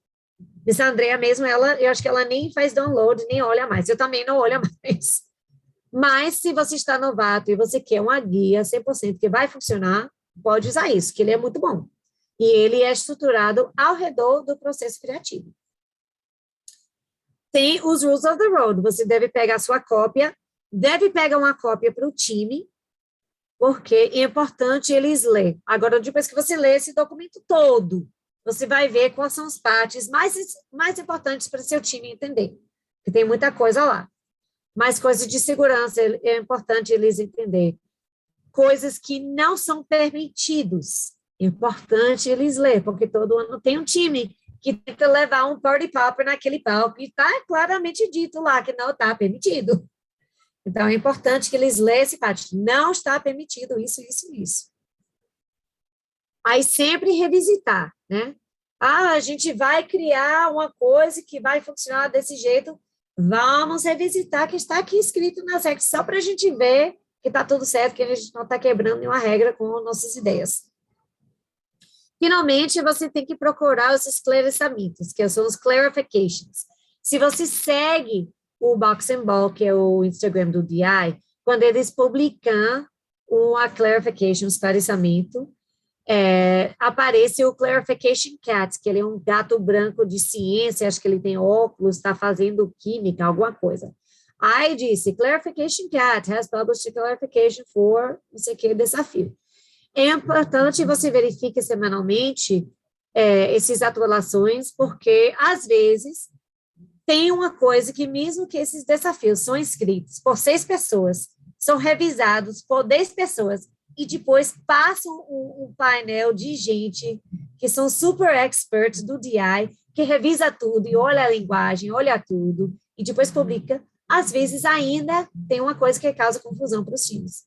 Essa Andrea mesmo, eu acho que ela nem faz download, nem olha mais. Eu também não olho mais. Mas se você está novato e você quer uma guia 100% que vai funcionar, pode usar isso, que ele é muito bom. E ele é estruturado ao redor do processo criativo. Tem os Rules of the Road, você deve pegar a sua cópia, deve pegar uma cópia para o time, porque é importante eles lerem. Agora, depois que você lê esse documento todo, você vai ver quais são as partes mais importantes para seu time entender, que tem muita coisa lá. Mais coisas de segurança, é importante eles entenderem. Coisas que não são permitidos, é importante eles lerem, porque todo ano tem um time que tenta levar um party popper naquele palco e está claramente dito lá que não está permitido. Então, é importante que eles leiam esse parte. Não está permitido isso, isso, isso. Aí, sempre revisitar, né? A gente vai criar uma coisa que vai funcionar desse jeito. Vamos revisitar que está aqui escrito nas regras, só para a gente ver que está tudo certo, que a gente não está quebrando nenhuma regra com nossas ideias. Finalmente, você tem que procurar os esclarecimentos, que são os clarifications. Se você segue o Box and Ball, que é o Instagram do DI, quando eles publicam uma clarification, um esclarecimento, aparece o Clarification Cat, que ele é um gato branco de ciência, acho que ele tem óculos, está fazendo química, alguma coisa. Aí disse, Clarification Cat has published a clarification for não sei o que, desafio. É importante você verifique semanalmente essas atualizações, porque, às vezes, tem uma coisa que, mesmo que esses desafios são escritos por 6 pessoas, são revisados por 10 pessoas, e depois passam um painel de gente que são super experts do DI, que revisa tudo e olha a linguagem, olha tudo, e depois publica. Às vezes, ainda tem uma coisa que causa confusão para os times.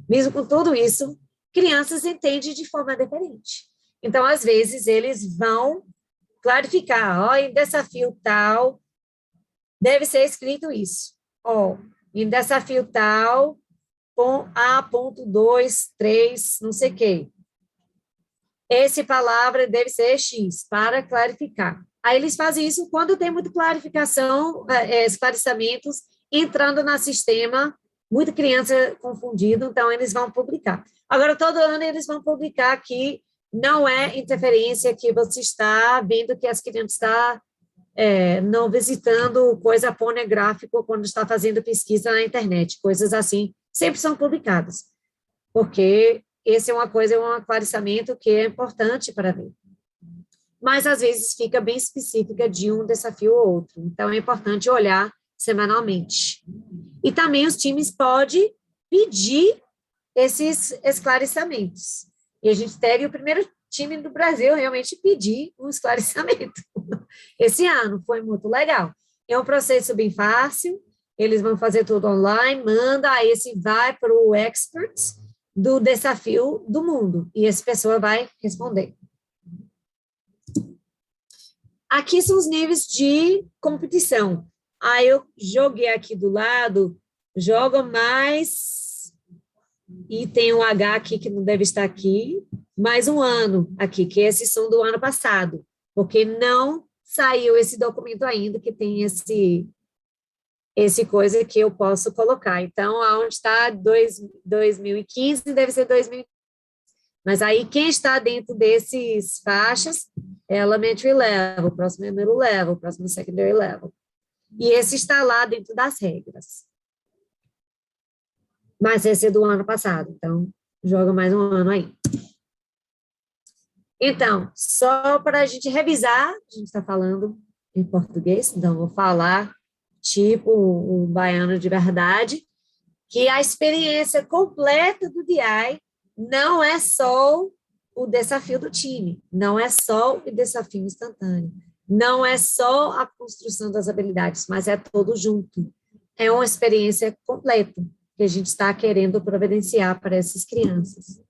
Mesmo com tudo isso, crianças entendem de forma diferente. Então, às vezes, eles vão clarificar, em desafio tal, deve ser escrito isso. Em desafio tal, A.2, 3, não sei o quê. Essa palavra deve ser X, para clarificar. Aí eles fazem isso quando tem muita clarificação, esclarecimentos, entrando no sistema, muita criança confundida, então eles vão publicar. Agora, todo ano eles vão publicar que não é interferência, que você está vendo que as crianças estão não visitando coisa pornográfica quando está fazendo pesquisa na internet, coisas assim, sempre são publicadas, porque esse é uma coisa, um esclarecimento que é importante para ver. Mas, às vezes, fica bem específica de um desafio ou outro, então é importante olhar semanalmente. E também os times podem pedir esses esclarecimentos. E a gente teve o primeiro time do Brasil realmente pedir um esclarecimento. Esse ano foi muito legal. É um processo bem fácil, eles vão fazer tudo online, manda, aí esse vai para o expert do desafio do mundo, e essa pessoa vai responder. Aqui são os níveis de competição. Aí eu joguei aqui do lado, joga mais, e tem um H aqui que não deve estar aqui, mais um ano aqui, que esses são do ano passado, porque não saiu esse documento ainda, que tem esse coisa que eu posso colocar. Então, aonde está 2015, deve ser 2015. Mas aí, quem está dentro desses faixas é elementary level, próximo é middle level, próximo é secondary level. E esse está lá dentro das regras. Mas esse é do ano passado, então, joga mais um ano aí. Então, só para a gente revisar, a gente está falando em português, então vou falar tipo um baiano de verdade, que a experiência completa do DI não é só o desafio do time, não é só o desafio instantâneo, não é só a construção das habilidades, mas é todo junto. É uma experiência completa que a gente está querendo providenciar para essas crianças.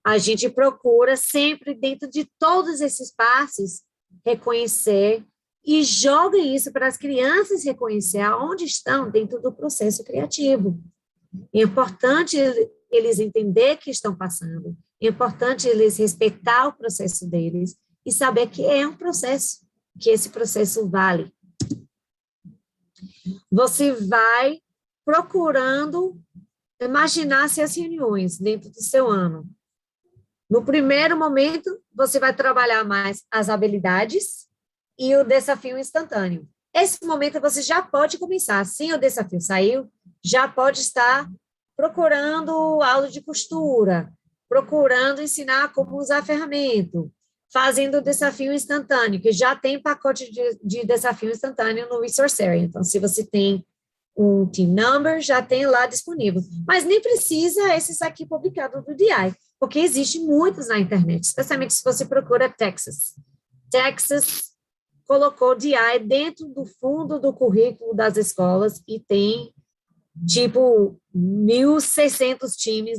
A gente procura sempre, dentro de todos esses passos, reconhecer e joga isso para as crianças reconhecer aonde estão dentro do processo criativo. É importante eles entenderem que estão passando, é importante eles respeitar o processo deles e saber que é um processo, que esse processo vale. Você vai procurando imaginar-se as reuniões dentro do seu ano. No primeiro momento, você vai trabalhar mais as habilidades e o desafio instantâneo. Esse momento você já pode começar. Assim o desafio saiu, já pode estar procurando aula de costura, procurando ensinar como usar a ferramenta, fazendo o desafio instantâneo, que já tem pacote de desafio instantâneo no Resource Area. Então, se você tem um team number, já tem lá disponível. Mas nem precisa esses aqui publicados do DI, porque existem muitos na internet, especialmente se você procura Texas. Texas colocou DI dentro do fundo do currículo das escolas e tem, tipo, 1.600 times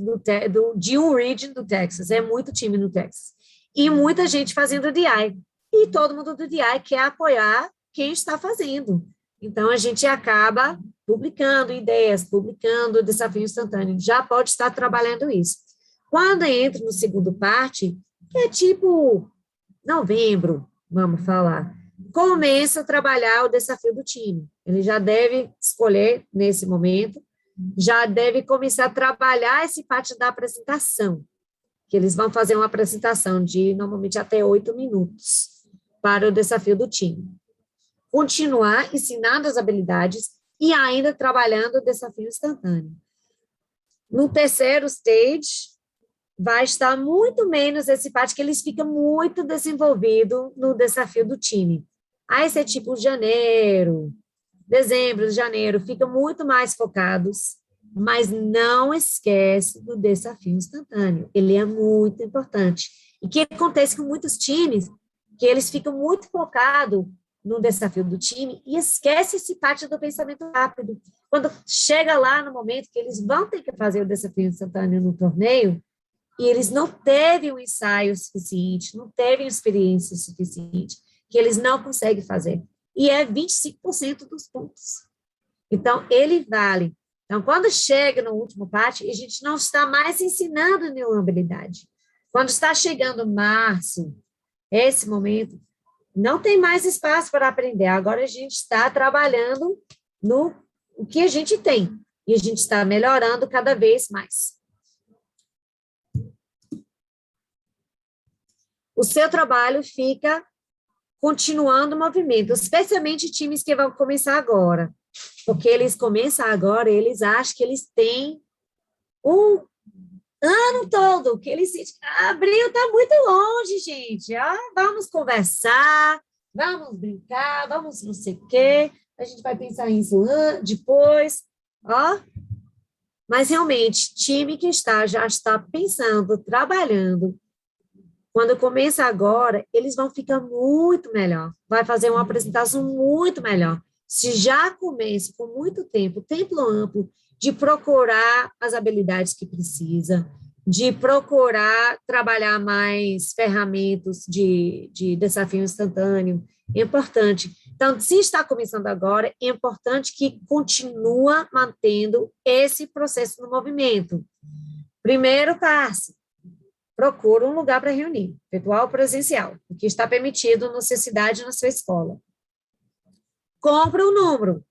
de um region do Texas. É muito time no Texas. E muita gente fazendo DI. E todo mundo do DI quer apoiar quem está fazendo. Então, a gente acaba publicando ideias, publicando desafio instantâneo. Já pode estar trabalhando isso. Quando entra no segundo parte, que é tipo novembro, vamos falar, começa a trabalhar o desafio do time. Ele já deve escolher nesse momento, já deve começar a trabalhar esse parte da apresentação, que eles vão fazer uma apresentação de, normalmente, até 8 minutos para o desafio do time. Continuar ensinando as habilidades e ainda trabalhando o desafio instantâneo. No terceiro stage, vai estar muito menos esse parte que eles ficam muito desenvolvidos no desafio do time. Aí, esse é tipo janeiro, dezembro, janeiro, ficam muito mais focados, mas não esquece do desafio instantâneo. Ele é muito importante. E o que acontece com muitos times, que eles ficam muito focados no desafio do time e esquece esse parte do pensamento rápido. Quando chega lá no momento que eles vão ter que fazer o desafio instantâneo no torneio, e eles não teve um ensaio suficiente, não teve uma experiência suficiente, que eles não conseguem fazer. E é 25% dos pontos. Então, ele vale. Então, quando chega no último parte, a gente não está mais ensinando nenhuma habilidade. Quando está chegando março, esse momento, não tem mais espaço para aprender. Agora a gente está trabalhando no o que a gente tem. E a gente está melhorando cada vez mais. O seu trabalho fica continuando o movimento, especialmente times que vão começar agora. Porque eles começam agora, eles acham que eles têm um ano todo, que eles abril está muito longe, gente. Vamos conversar, vamos brincar, vamos não sei o quê, a gente vai pensar nisso depois, Mas, realmente, time que já está pensando, trabalhando, quando começa agora, eles vão ficar muito melhor, vai fazer uma apresentação muito melhor. Se já começa com muito tempo amplo, de procurar as habilidades que precisa, de procurar trabalhar mais ferramentas de desafio instantâneo, é importante. Então, se está começando agora, é importante que continue mantendo esse processo no movimento. Primeiro passo, procura um lugar para reunir, virtual ou presencial, o que está permitido na sua cidade, na sua escola. Compra um número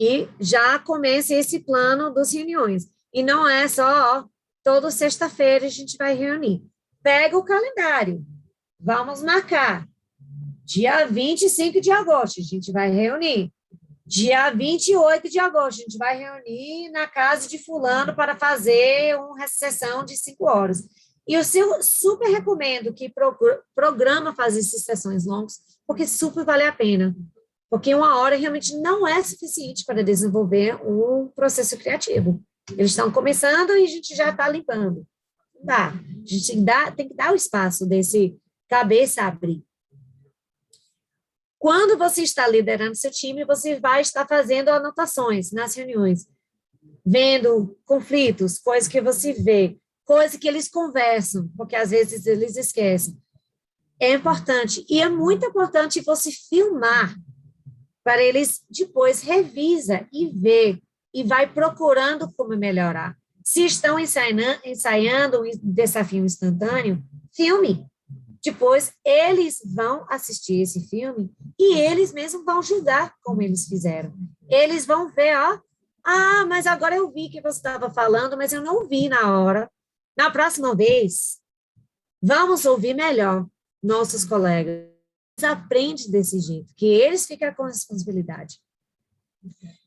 e já comece esse plano das reuniões. E não é só, toda sexta-feira a gente vai reunir. Pega o calendário, vamos marcar. Dia 25 de agosto, a gente vai reunir. Dia 28 de agosto, a gente vai reunir na casa de fulano para fazer uma sessão de 5 horas. E eu super recomendo que programa fazer essas sessões longas, porque super vale a pena. Porque 1 hora realmente não é suficiente para desenvolver um processo criativo. Eles estão começando e a gente já está limpando. Não dá. A gente tem que dar o espaço desse cabeça abrir. Quando você está liderando seu time, você vai estar fazendo anotações nas reuniões, vendo conflitos, coisas que você vê, coisas que eles conversam, porque às vezes eles esquecem. É importante, e é muito importante você filmar, para eles depois revisa e ver, e vai procurando como melhorar. Se estão ensaiando um desafio instantâneo, filme. Depois, eles vão assistir esse filme e eles mesmos vão julgar como eles fizeram. Eles vão ver, mas agora eu vi que você estava falando, mas eu não vi na hora. Na próxima vez, vamos ouvir melhor nossos colegas. Eles aprendem desse jeito, que eles ficam com responsabilidade.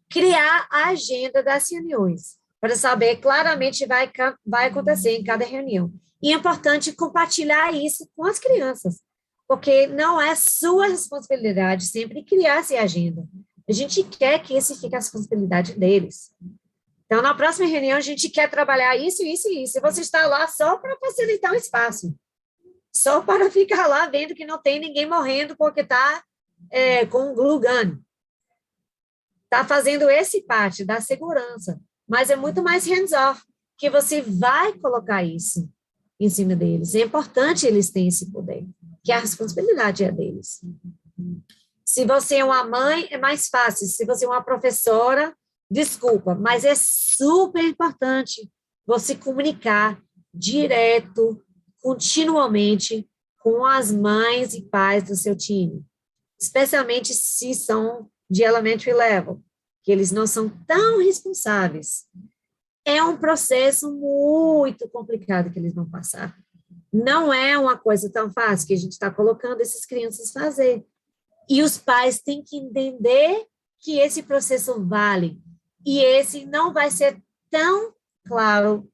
Criar a agenda das reuniões, para saber claramente vai acontecer em cada reunião. E é importante compartilhar isso com as crianças, porque não é sua responsabilidade sempre criar essa agenda. A gente quer que esse fique a responsabilidade deles. Então, na próxima reunião, a gente quer trabalhar isso, isso e isso. E você está lá só para facilitar o espaço. Só para ficar lá vendo que não tem ninguém morrendo porque está com um glue gun. Está fazendo esse parte da segurança. Mas é muito mais hands-off, que você vai colocar isso em cima deles. É importante eles terem esse poder, que a responsabilidade é deles. Se você é uma mãe, é mais fácil. Se você é uma professora, desculpa, mas é super importante você comunicar direto, continuamente, com as mães e pais do seu time, especialmente se são de elementary level, que eles não são tão responsáveis. É um processo muito complicado que eles vão passar. Não é uma coisa tão fácil que a gente está colocando essas crianças fazer. E os pais têm que entender que esse processo vale. E esse não vai ser tão claro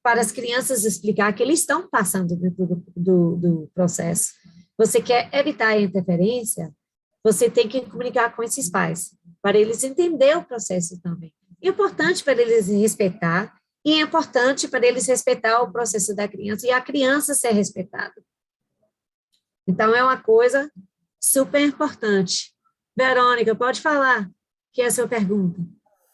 para as crianças explicar que eles estão passando dentro do processo. Você quer evitar a interferência, você tem que comunicar com esses pais, para eles entenderem o processo também. É importante para eles respeitar, e é importante para eles respeitar o processo da criança, e a criança ser respeitada. Então, é uma coisa super importante. Verônica, pode falar, que é a sua pergunta.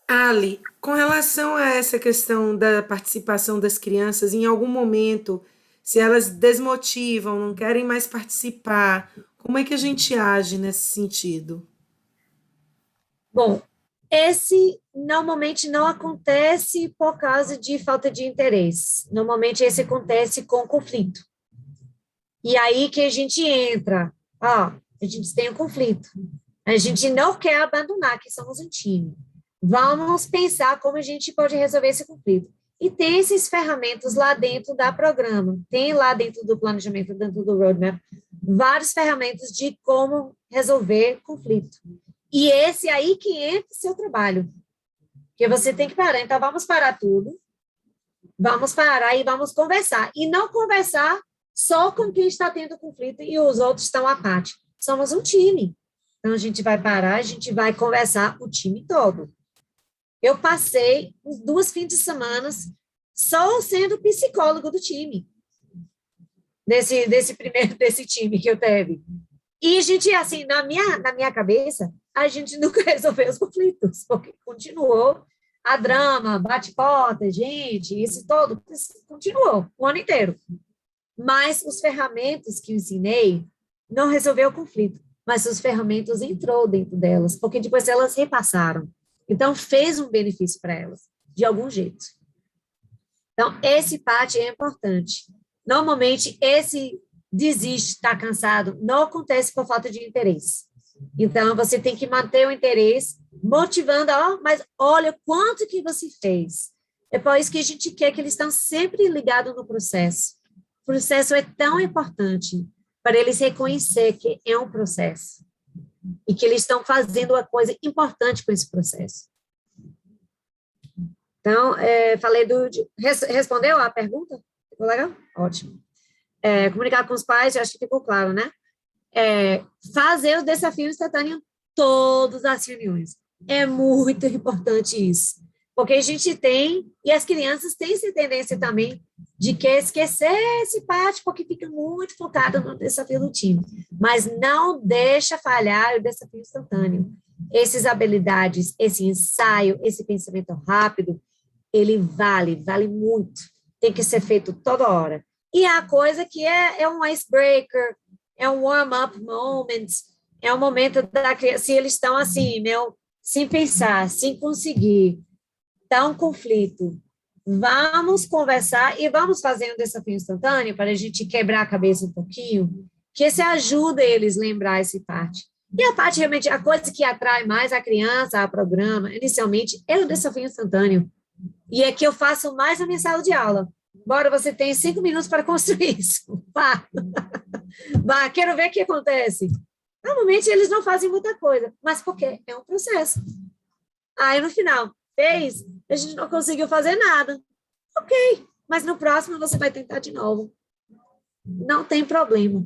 Ali, com relação a essa questão da participação das crianças, em algum momento, se elas desmotivam, não querem mais participar, como é que a gente age nesse sentido? Bom, esse normalmente não acontece por causa de falta de interesse. Normalmente esse acontece com conflito. E aí que a gente entra, a gente tem um conflito. A gente não quer abandonar que somos um time. Vamos pensar como a gente pode resolver esse conflito. E tem essas ferramentas lá dentro da programa, tem lá dentro do planejamento, dentro do roadmap, várias ferramentas de como resolver conflito. E esse aí que entra o seu trabalho, que você tem que parar. Então, vamos parar tudo, vamos parar e vamos conversar. E não conversar só com quem está tendo conflito e os outros estão à parte. Somos um time. Então, a gente vai parar, a gente vai conversar o time todo. Eu passei uns 2 fins de semana só sendo psicólogo do time, desse time que eu teve. E a gente, assim, na minha cabeça, a gente nunca resolveu os conflitos, porque continuou a drama, bate-porta, gente, isso todo, continuou o ano inteiro. Mas os ferramentas que eu ensinei não resolveu o conflito, mas os ferramentas entrou dentro delas, porque depois elas repassaram. Então, fez um benefício para elas, de algum jeito. Então, esse parte é importante. Normalmente, esse desiste, está cansado, não acontece por falta de interesse. Então, você tem que manter o interesse, motivando, mas olha quanto que você fez. É por isso que a gente quer que eles estão sempre ligados no processo. O processo é tão importante para eles reconhecer que é um processo e que eles estão fazendo uma coisa importante com esse processo. Então, falei respondeu a pergunta? Ficou legal? Ótimo. Comunicar com os pais, eu acho que ficou claro, né? Fazer os desafios instantâneos todas as reuniões. É muito importante isso. Porque a gente tem, e as crianças têm essa tendência também de querer esquecer esse parte, porque fica muito focado no desafio do time. Mas não deixa falhar o desafio instantâneo. Essas habilidades, esse ensaio, esse pensamento rápido, ele vale muito. Tem que ser feito toda hora. E a coisa que é um icebreaker, é um warm-up moment, é um momento da criança, se eles estão assim, sem pensar, sem conseguir, dá um conflito. Vamos conversar e vamos fazer um desafio instantâneo para a gente quebrar a cabeça um pouquinho, que esse ajuda eles a lembrar essa parte. E a parte, realmente, a coisa que atrai mais a criança ao programa, inicialmente, é o desafio instantâneo. E é que eu faço mais na minha sala de aula. Embora você tenha 5 minutos para construir isso. Vá, quero ver o que acontece. Normalmente, eles não fazem muita coisa, mas porque é um processo. Aí, no final, fez, a gente não conseguiu fazer nada. Ok, mas no próximo você vai tentar de novo. Não tem problema.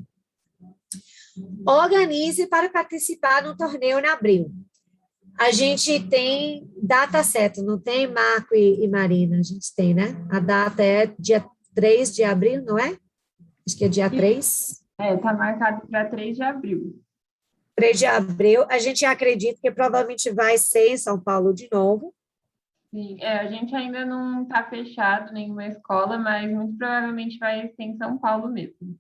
Organize para participar no torneio em abril. A gente tem data certa, não tem, Marco e Marina? A gente tem, né? A data é dia 3 de abril, não é? Acho que é dia 3. Está marcado para 3 de abril. 3 de abril. A gente acredita que provavelmente vai ser em São Paulo de novo. Sim, a gente ainda não está fechado nenhuma escola, mas muito provavelmente vai ser em São Paulo mesmo.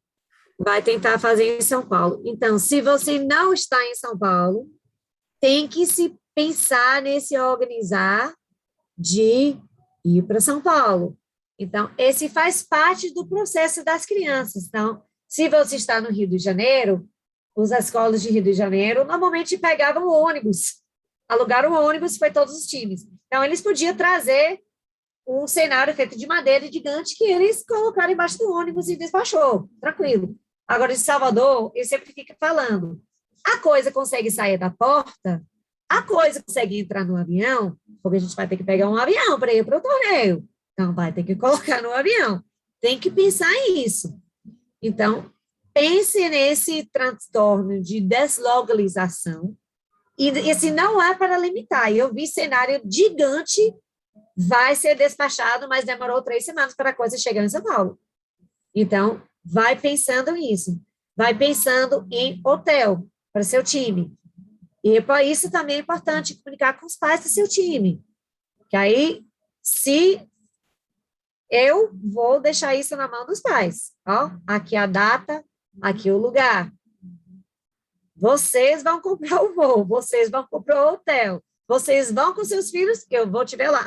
Vai tentar fazer em São Paulo. Então, se você não está em São Paulo, tem que se pensar nesse organizar de ir para São Paulo. Então, esse faz parte do processo das crianças. Então, se você está no Rio de Janeiro, as escolas de Rio de Janeiro normalmente pegavam ônibus, alugaram ônibus para todos os times. Então, eles podiam trazer um cenário feito de madeira gigante que eles colocaram embaixo do ônibus e despachou, tranquilo. Agora, de Salvador, eu sempre fico falando, a coisa consegue sair da porta, a coisa consegue entrar no avião, porque a gente vai ter que pegar um avião para ir para o torneio. Então, vai ter que colocar no avião. Tem que pensar nisso. Então, pense nesse transtorno de deslocalização, e esse não é para limitar. Eu vi cenário gigante, vai ser despachado, mas demorou 3 semanas para a coisa chegar em São Paulo. Então, vai pensando nisso. Vai pensando em hotel para seu time. E para isso também é importante comunicar com os pais do seu time. Que aí, se eu vou deixar isso na mão dos pais. Ó, aqui a data, aqui o lugar. Vocês vão comprar o voo, vocês vão comprar o hotel, vocês vão com seus filhos, eu vou te ver lá.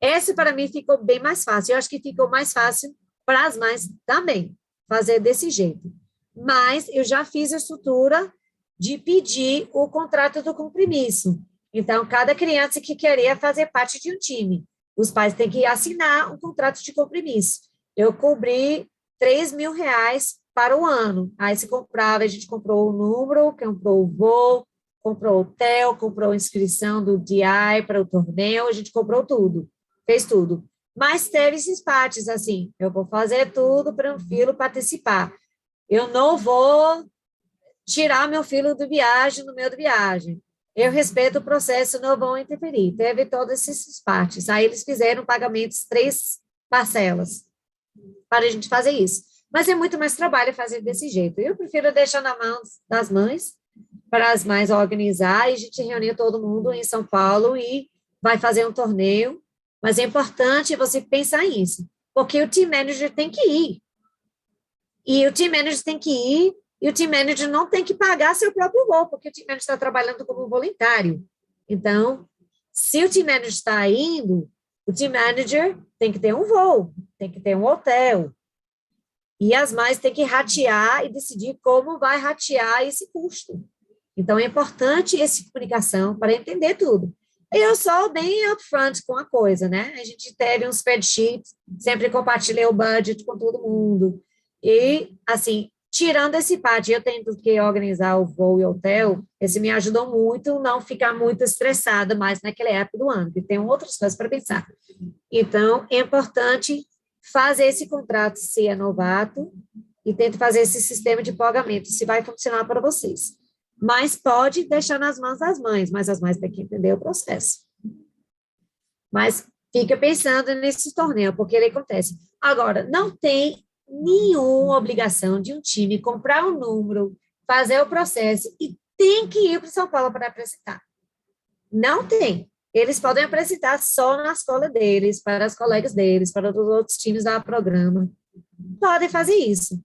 Esse, para mim, ficou bem mais fácil. Eu acho que ficou mais fácil para as mães também, fazer desse jeito. Mas eu já fiz a estrutura de pedir o contrato do compromisso. Então, cada criança que queria fazer parte de um time, os pais têm que assinar um contrato de compromisso. Eu cobri R$3.000 para o ano. Aí se comprava, a gente comprou o número, comprou o voo, comprou o hotel, comprou a inscrição do DI para o torneio, a gente comprou tudo, fez tudo. Mas teve esses partes, assim, eu vou fazer tudo para o filho participar. Eu não vou tirar meu filho do viagem, no meio da viagem. Eu respeito o processo, não vou interferir. Teve todas essas partes. Aí eles fizeram pagamentos 3 parcelas para a gente fazer isso. Mas é muito mais trabalho fazer desse jeito. Eu prefiro deixar na mão das mães, para as mães organizar, e a gente reunir todo mundo em São Paulo e vai fazer um torneio. Mas é importante você pensar nisso, porque o team manager tem que ir. E o team manager tem que ir, e o team manager não tem que pagar seu próprio voo, porque o team manager está trabalhando como voluntário. Então, se o team manager está indo, o team manager tem que ter um voo, tem que ter um hotel. E as mães têm que ratear e decidir como vai ratear esse custo. Então, é importante essa comunicação para entender tudo. Eu sou bem upfront com a coisa, né? A gente teve um spreadsheet, sempre compartilhei o budget com todo mundo. E, assim, tirando esse parte, eu tenho que organizar o voo e o hotel, esse me ajudou muito não ficar muito estressada mais naquela época do ano, porque tem outras coisas para pensar. Então, é importante fazer esse contrato se é novato e tente fazer esse sistema de pagamento, se vai funcionar para vocês. Mas pode deixar nas mãos das mães, mas as mães têm que entender o processo. Mas fica pensando nesse torneio, porque ele acontece. Agora, não tem nenhuma obrigação de um time comprar um número, fazer o processo e tem que ir para São Paulo para apresentar. Não tem. Eles podem apresentar só na escola deles, para os colegas deles, para os outros times da programa. Podem fazer isso.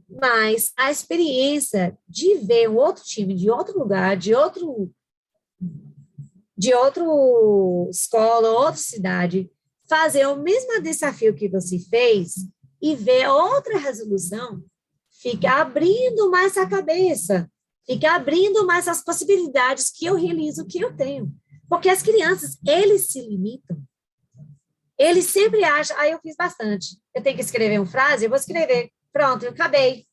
Mas a experiência de ver um outro time de outro lugar, de outra escola, outra cidade, fazer o mesmo desafio que você fez e ver outra resolução, fica abrindo mais a cabeça, fica abrindo mais as possibilidades que eu realizo, que eu tenho. Porque as crianças, eles se limitam. Eles sempre acham, eu fiz bastante. Eu tenho que escrever uma frase, eu vou escrever. Pronto, eu acabei.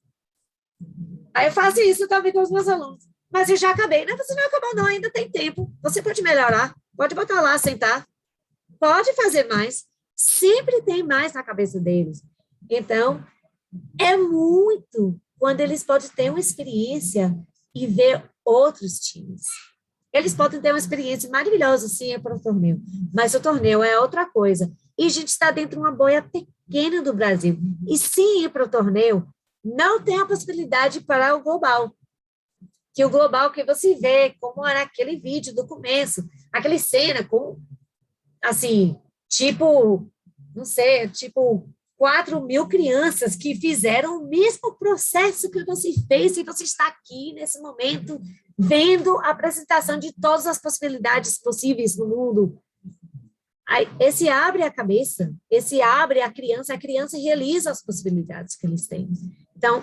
Aí eu faço isso também com os meus alunos. Mas eu já acabei. Não, você não acabou não, ainda tem tempo. Você pode melhorar, pode botar lá, sentar. Pode fazer mais. Sempre tem mais na cabeça deles. Então, é muito quando eles podem ter uma experiência e ver outros times. Eles podem ter uma experiência maravilhosa, sim, para o torneio, mas o torneio é outra coisa. E a gente está dentro de uma bolha pequena do Brasil. E sim, ir para o torneio, não tem a possibilidade para o global. Que o global que você vê, como era aquele vídeo do começo, aquela cena com, assim, não sei, 4.000 crianças que fizeram o mesmo processo que você fez e você está aqui nesse momento vendo a apresentação de todas as possibilidades possíveis no mundo. Aí, esse abre a cabeça, esse abre a criança realiza as possibilidades que eles têm. Então,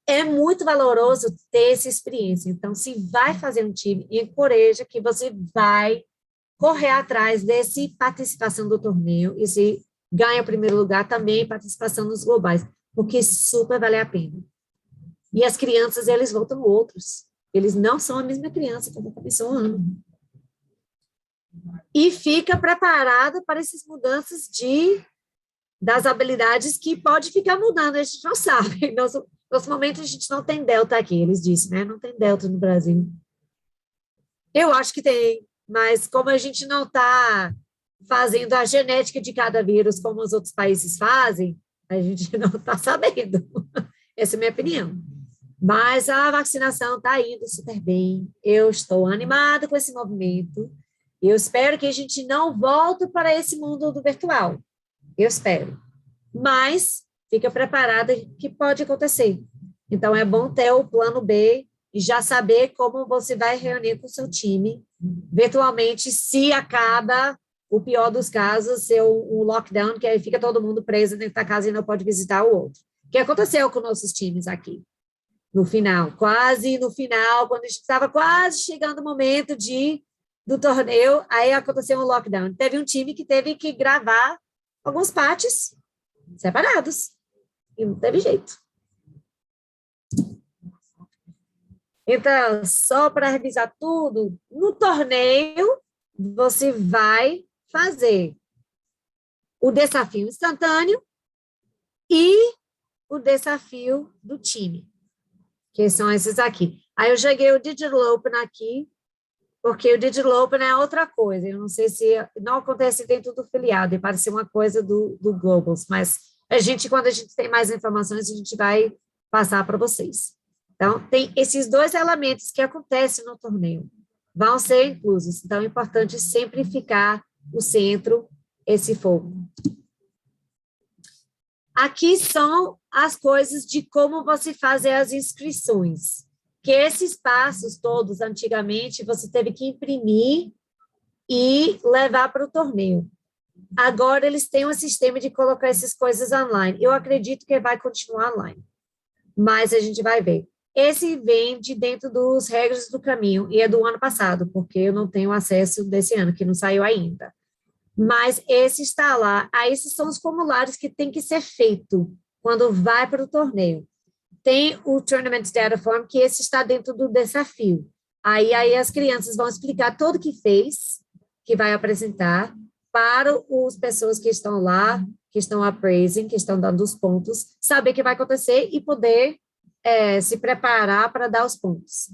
é muito valoroso ter essa experiência. Então, se vai fazer um time, encoraja que você vai correr atrás dessa participação do torneio e se ganha o primeiro lugar também participação nos globais, porque super vale a pena. E as crianças, eles voltam outros. Eles não são a mesma criança como começou o ano. E fica preparado para essas mudanças das habilidades que pode ficar mudando, a gente não sabe. Nosso momento, a gente não tem delta aqui, eles disseram, né? Não tem delta no Brasil. Eu acho que tem, mas como a gente não está fazendo a genética de cada vírus como os outros países fazem, a gente não está sabendo. Essa é a minha opinião. Mas a vacinação está indo super bem. Eu estou animada com esse movimento. Eu espero que a gente não volte para esse mundo do virtual. Eu espero. Mas fica preparada que pode acontecer. Então, é bom ter o plano B e já saber como você vai reunir com o seu time. Virtualmente, se acaba o pior dos casos, ser um lockdown, que aí fica todo mundo preso dentro da casa e não pode visitar o outro. O que aconteceu com nossos times aqui? No final, quase no final, quando a gente estava quase chegando o momento do torneio, aí aconteceu um lockdown. Teve um time que teve que gravar alguns partes separados. E não teve jeito. Então, só para revisar tudo, no torneio, você vai fazer o desafio instantâneo e o desafio do time, que são esses aqui. Aí eu joguei o Digital Open aqui, porque o Digital Open é outra coisa. Eu não sei se não acontece dentro do filiado, e parece uma coisa do Globals, mas quando a gente tem mais informações, a gente vai passar para vocês. Então, tem esses dois elementos que acontecem no torneio, vão ser inclusos. Então, é importante sempre ficar o centro, esse foco. Aqui são as coisas de como você fazer as inscrições. Que esses passos todos, antigamente, você teve que imprimir e levar para o torneio. Agora, eles têm um sistema de colocar essas coisas online. Eu acredito que vai continuar online, mas a gente vai ver. Esse vem de dentro dos regras do caminho, e é do ano passado, porque eu não tenho acesso desse ano, que não saiu ainda. Mas esse está lá. Aí, esses são os formulários que tem que ser feito quando vai para o torneio. Tem o Tournament Data Form, que esse está dentro do desafio. Aí as crianças vão explicar tudo o que fez, que vai apresentar, para as pessoas que estão lá, que estão appraising, que estão dando os pontos, saber o que vai acontecer e poder se preparar para dar os pontos.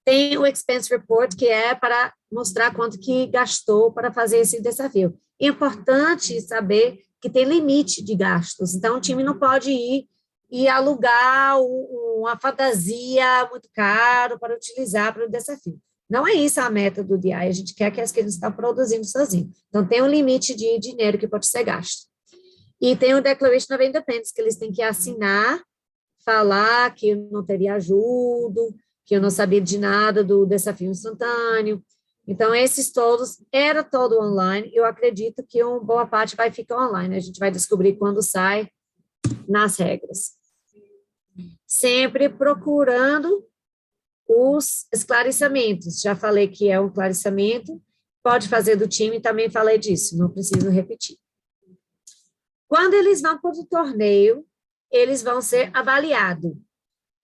tem o Expense Report, que é para mostrar quanto que gastou para fazer esse desafio. É importante saber que tem limite de gastos, então o time não pode ir e alugar uma fantasia muito caro para utilizar para o desafio. Não é isso a meta do DI, a gente quer que as crianças estão produzindo sozinhos. Então, tem um limite de dinheiro que pode ser gasto. E tem o Declaration of Independence, que eles têm que assinar, falar que eu não teria ajuda, que eu não sabia de nada do desafio instantâneo. Então, esses todos, era todo online. Eu acredito que uma boa parte vai ficar online. A gente vai descobrir quando sai nas regras. Sempre procurando os esclarecimentos. Já falei que é um esclarecimento, pode fazer do time, também falei disso, não preciso repetir. Quando eles vão para o torneio, eles vão ser avaliados.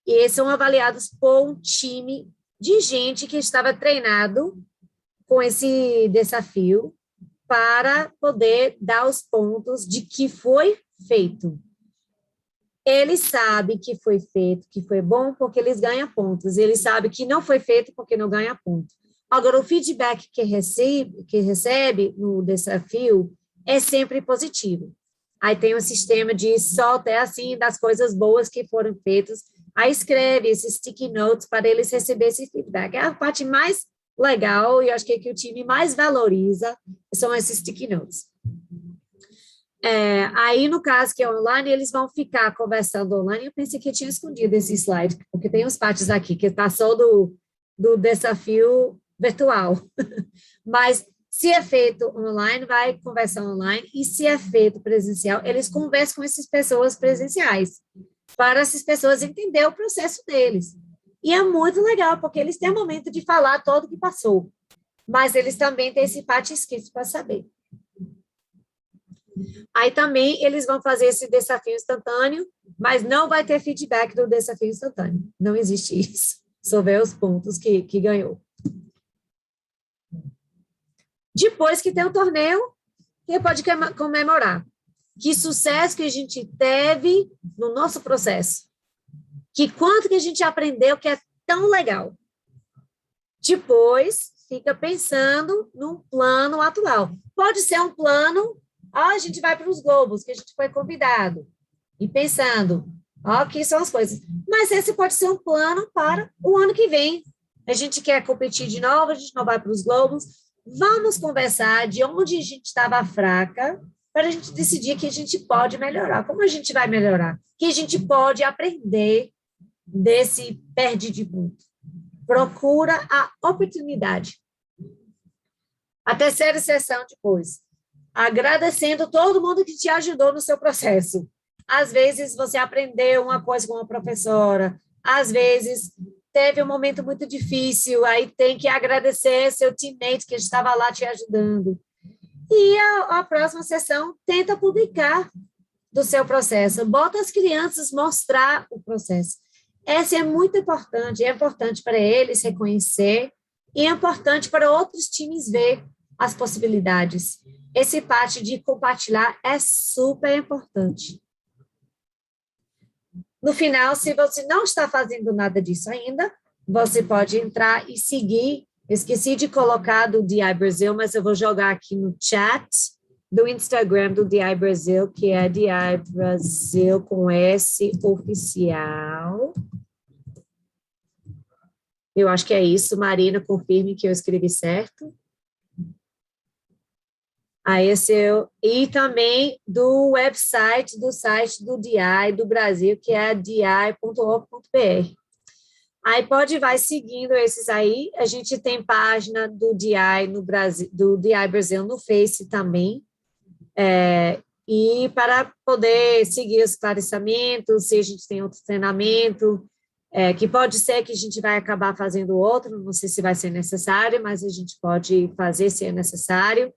E eles são avaliados por um time de gente que estava treinado com esse desafio para poder dar os pontos de que foi feito. Eles sabem que foi feito, que foi bom, porque eles ganham pontos. Eles sabem que não foi feito porque não ganha ponto. Agora, o feedback que recebe no desafio é sempre positivo. Aí tem um sistema de só até assim das coisas boas que foram feitas. Aí escreve esses sticky notes para eles receberem esse feedback. É a parte mais legal e eu acho que o time mais valoriza são esses sticky notes. Aí, no caso que é online, eles vão ficar conversando online. Eu pensei que eu tinha escondido esse slide, porque tem uns partes aqui que está só do desafio virtual. Mas, se é feito online, vai conversar online, e se é feito presencial, eles conversam com essas pessoas presenciais, para essas pessoas entenderem o processo deles. E é muito legal, porque eles têm o momento de falar todo o que passou, mas eles também têm esse parte escrito para saber. Aí também eles vão fazer esse desafio instantâneo, mas não vai ter feedback do desafio instantâneo. Não existe isso. Só ver os pontos que ganhou. Depois que tem o torneio, que pode comemorar. Que sucesso que a gente teve no nosso processo. Que quanto que a gente aprendeu que é tão legal. Depois, fica pensando num plano atual. Pode ser um plano... a gente vai para os Globos, que a gente foi convidado, e pensando, que são as coisas. Mas esse pode ser um plano para o ano que vem. A gente quer competir de novo, a gente não vai para os Globos. Vamos conversar de onde a gente estava fraca, para a gente decidir que a gente pode melhorar. Como a gente vai melhorar? Que a gente pode aprender desse perde de ponto. Procura a oportunidade. A terceira sessão depois. Agradecendo todo mundo que te ajudou no seu processo. Às vezes, você aprendeu uma coisa com uma professora, às vezes, teve um momento muito difícil, aí tem que agradecer seu teammate que estava lá te ajudando. E a próxima sessão, tenta publicar do seu processo, bota as crianças mostrar o processo. Essa é muito importante, é importante para eles reconhecer, e é importante para outros times ver as possibilidades. Esse parte de compartilhar é super importante. No final, se você não está fazendo nada disso ainda, você pode entrar e seguir. Esqueci de colocar do DI Brasil, mas eu vou jogar aqui no chat do Instagram do DI Brasil, que é DI Brasil com S oficial. Eu acho que é isso. Marina, confirme que eu escrevi certo. Aí e também do website, do site do DI do Brasil, que é di.org.br. Aí vai seguindo esses aí. A gente tem página do DI no Brasil, do DI Brasil no Face também. E para poder seguir os esclarecimentos, se a gente tem outro treinamento, que pode ser que a gente vai acabar fazendo outro, não sei se vai ser necessário, mas a gente pode fazer se é necessário.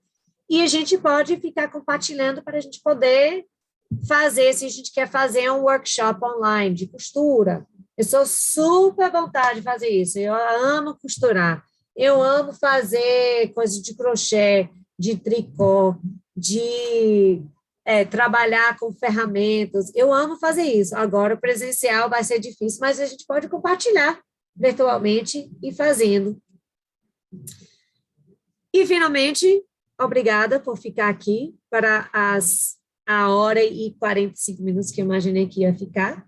E a gente pode ficar compartilhando para a gente poder fazer, se a gente quer fazer um workshop online de costura. Eu sou super à vontade de fazer isso. Eu amo costurar. Eu amo fazer coisas de crochê, de tricô, de trabalhar com ferramentas. Eu amo fazer isso. Agora, o presencial vai ser difícil, mas a gente pode compartilhar. virtualmente e fazendo. E, finalmente, obrigada por ficar aqui para a hora e 45 minutos que eu imaginei que ia ficar.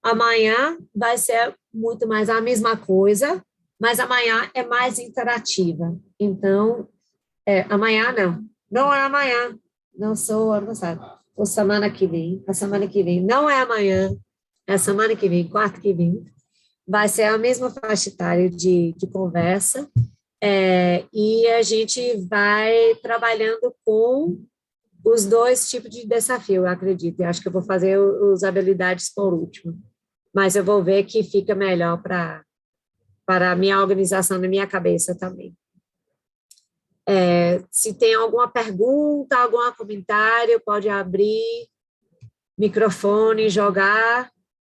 Amanhã vai ser muito mais a mesma coisa, mas amanhã é mais interativa. Então, amanhã não é amanhã, não sou ano passado, ou semana que vem, a semana que vem, não é amanhã, é a semana que vem, quarta que vem, vai ser a mesma faixa etária de conversa, e a gente vai trabalhando com os dois tipos de desafio, eu acredito. Eu acho que eu vou fazer as habilidades por último, mas eu vou ver que fica melhor para a minha organização na minha cabeça também. Se tem alguma pergunta, algum comentário, pode abrir microfone, jogar.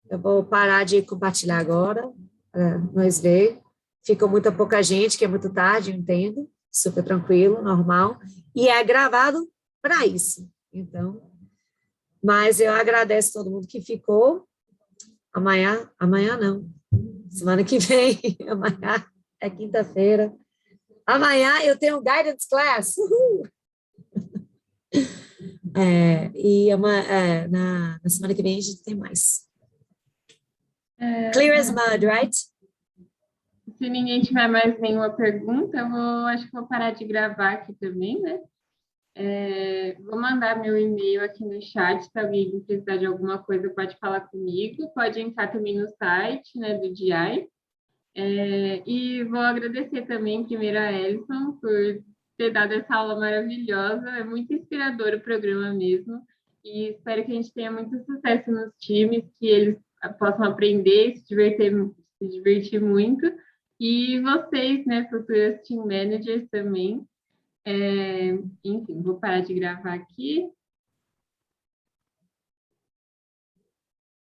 Eu vou parar de compartilhar agora, nós ver. Fica muito pouca gente, que é muito tarde, eu entendo, super tranquilo, normal, e é gravado para isso. Então, mas eu agradeço todo mundo que ficou. Amanhã não, semana que vem, amanhã é quinta-feira. Amanhã eu tenho guidance class. Uhul! E na semana que vem a gente tem mais. Clear as mud, right? Se ninguém tiver mais nenhuma pergunta, acho que vou parar de gravar aqui também, né? Vou mandar meu e-mail aqui no chat, se alguém precisar de alguma coisa pode falar comigo, pode entrar também no site, né, do DI. E vou agradecer também primeiro a Ellison por ter dado essa aula maravilhosa, é muito inspirador o programa mesmo, e espero que a gente tenha muito sucesso nos times, que eles possam aprender, se divertir muito, e vocês, né, futuros team managers também. Enfim, vou parar de gravar aqui.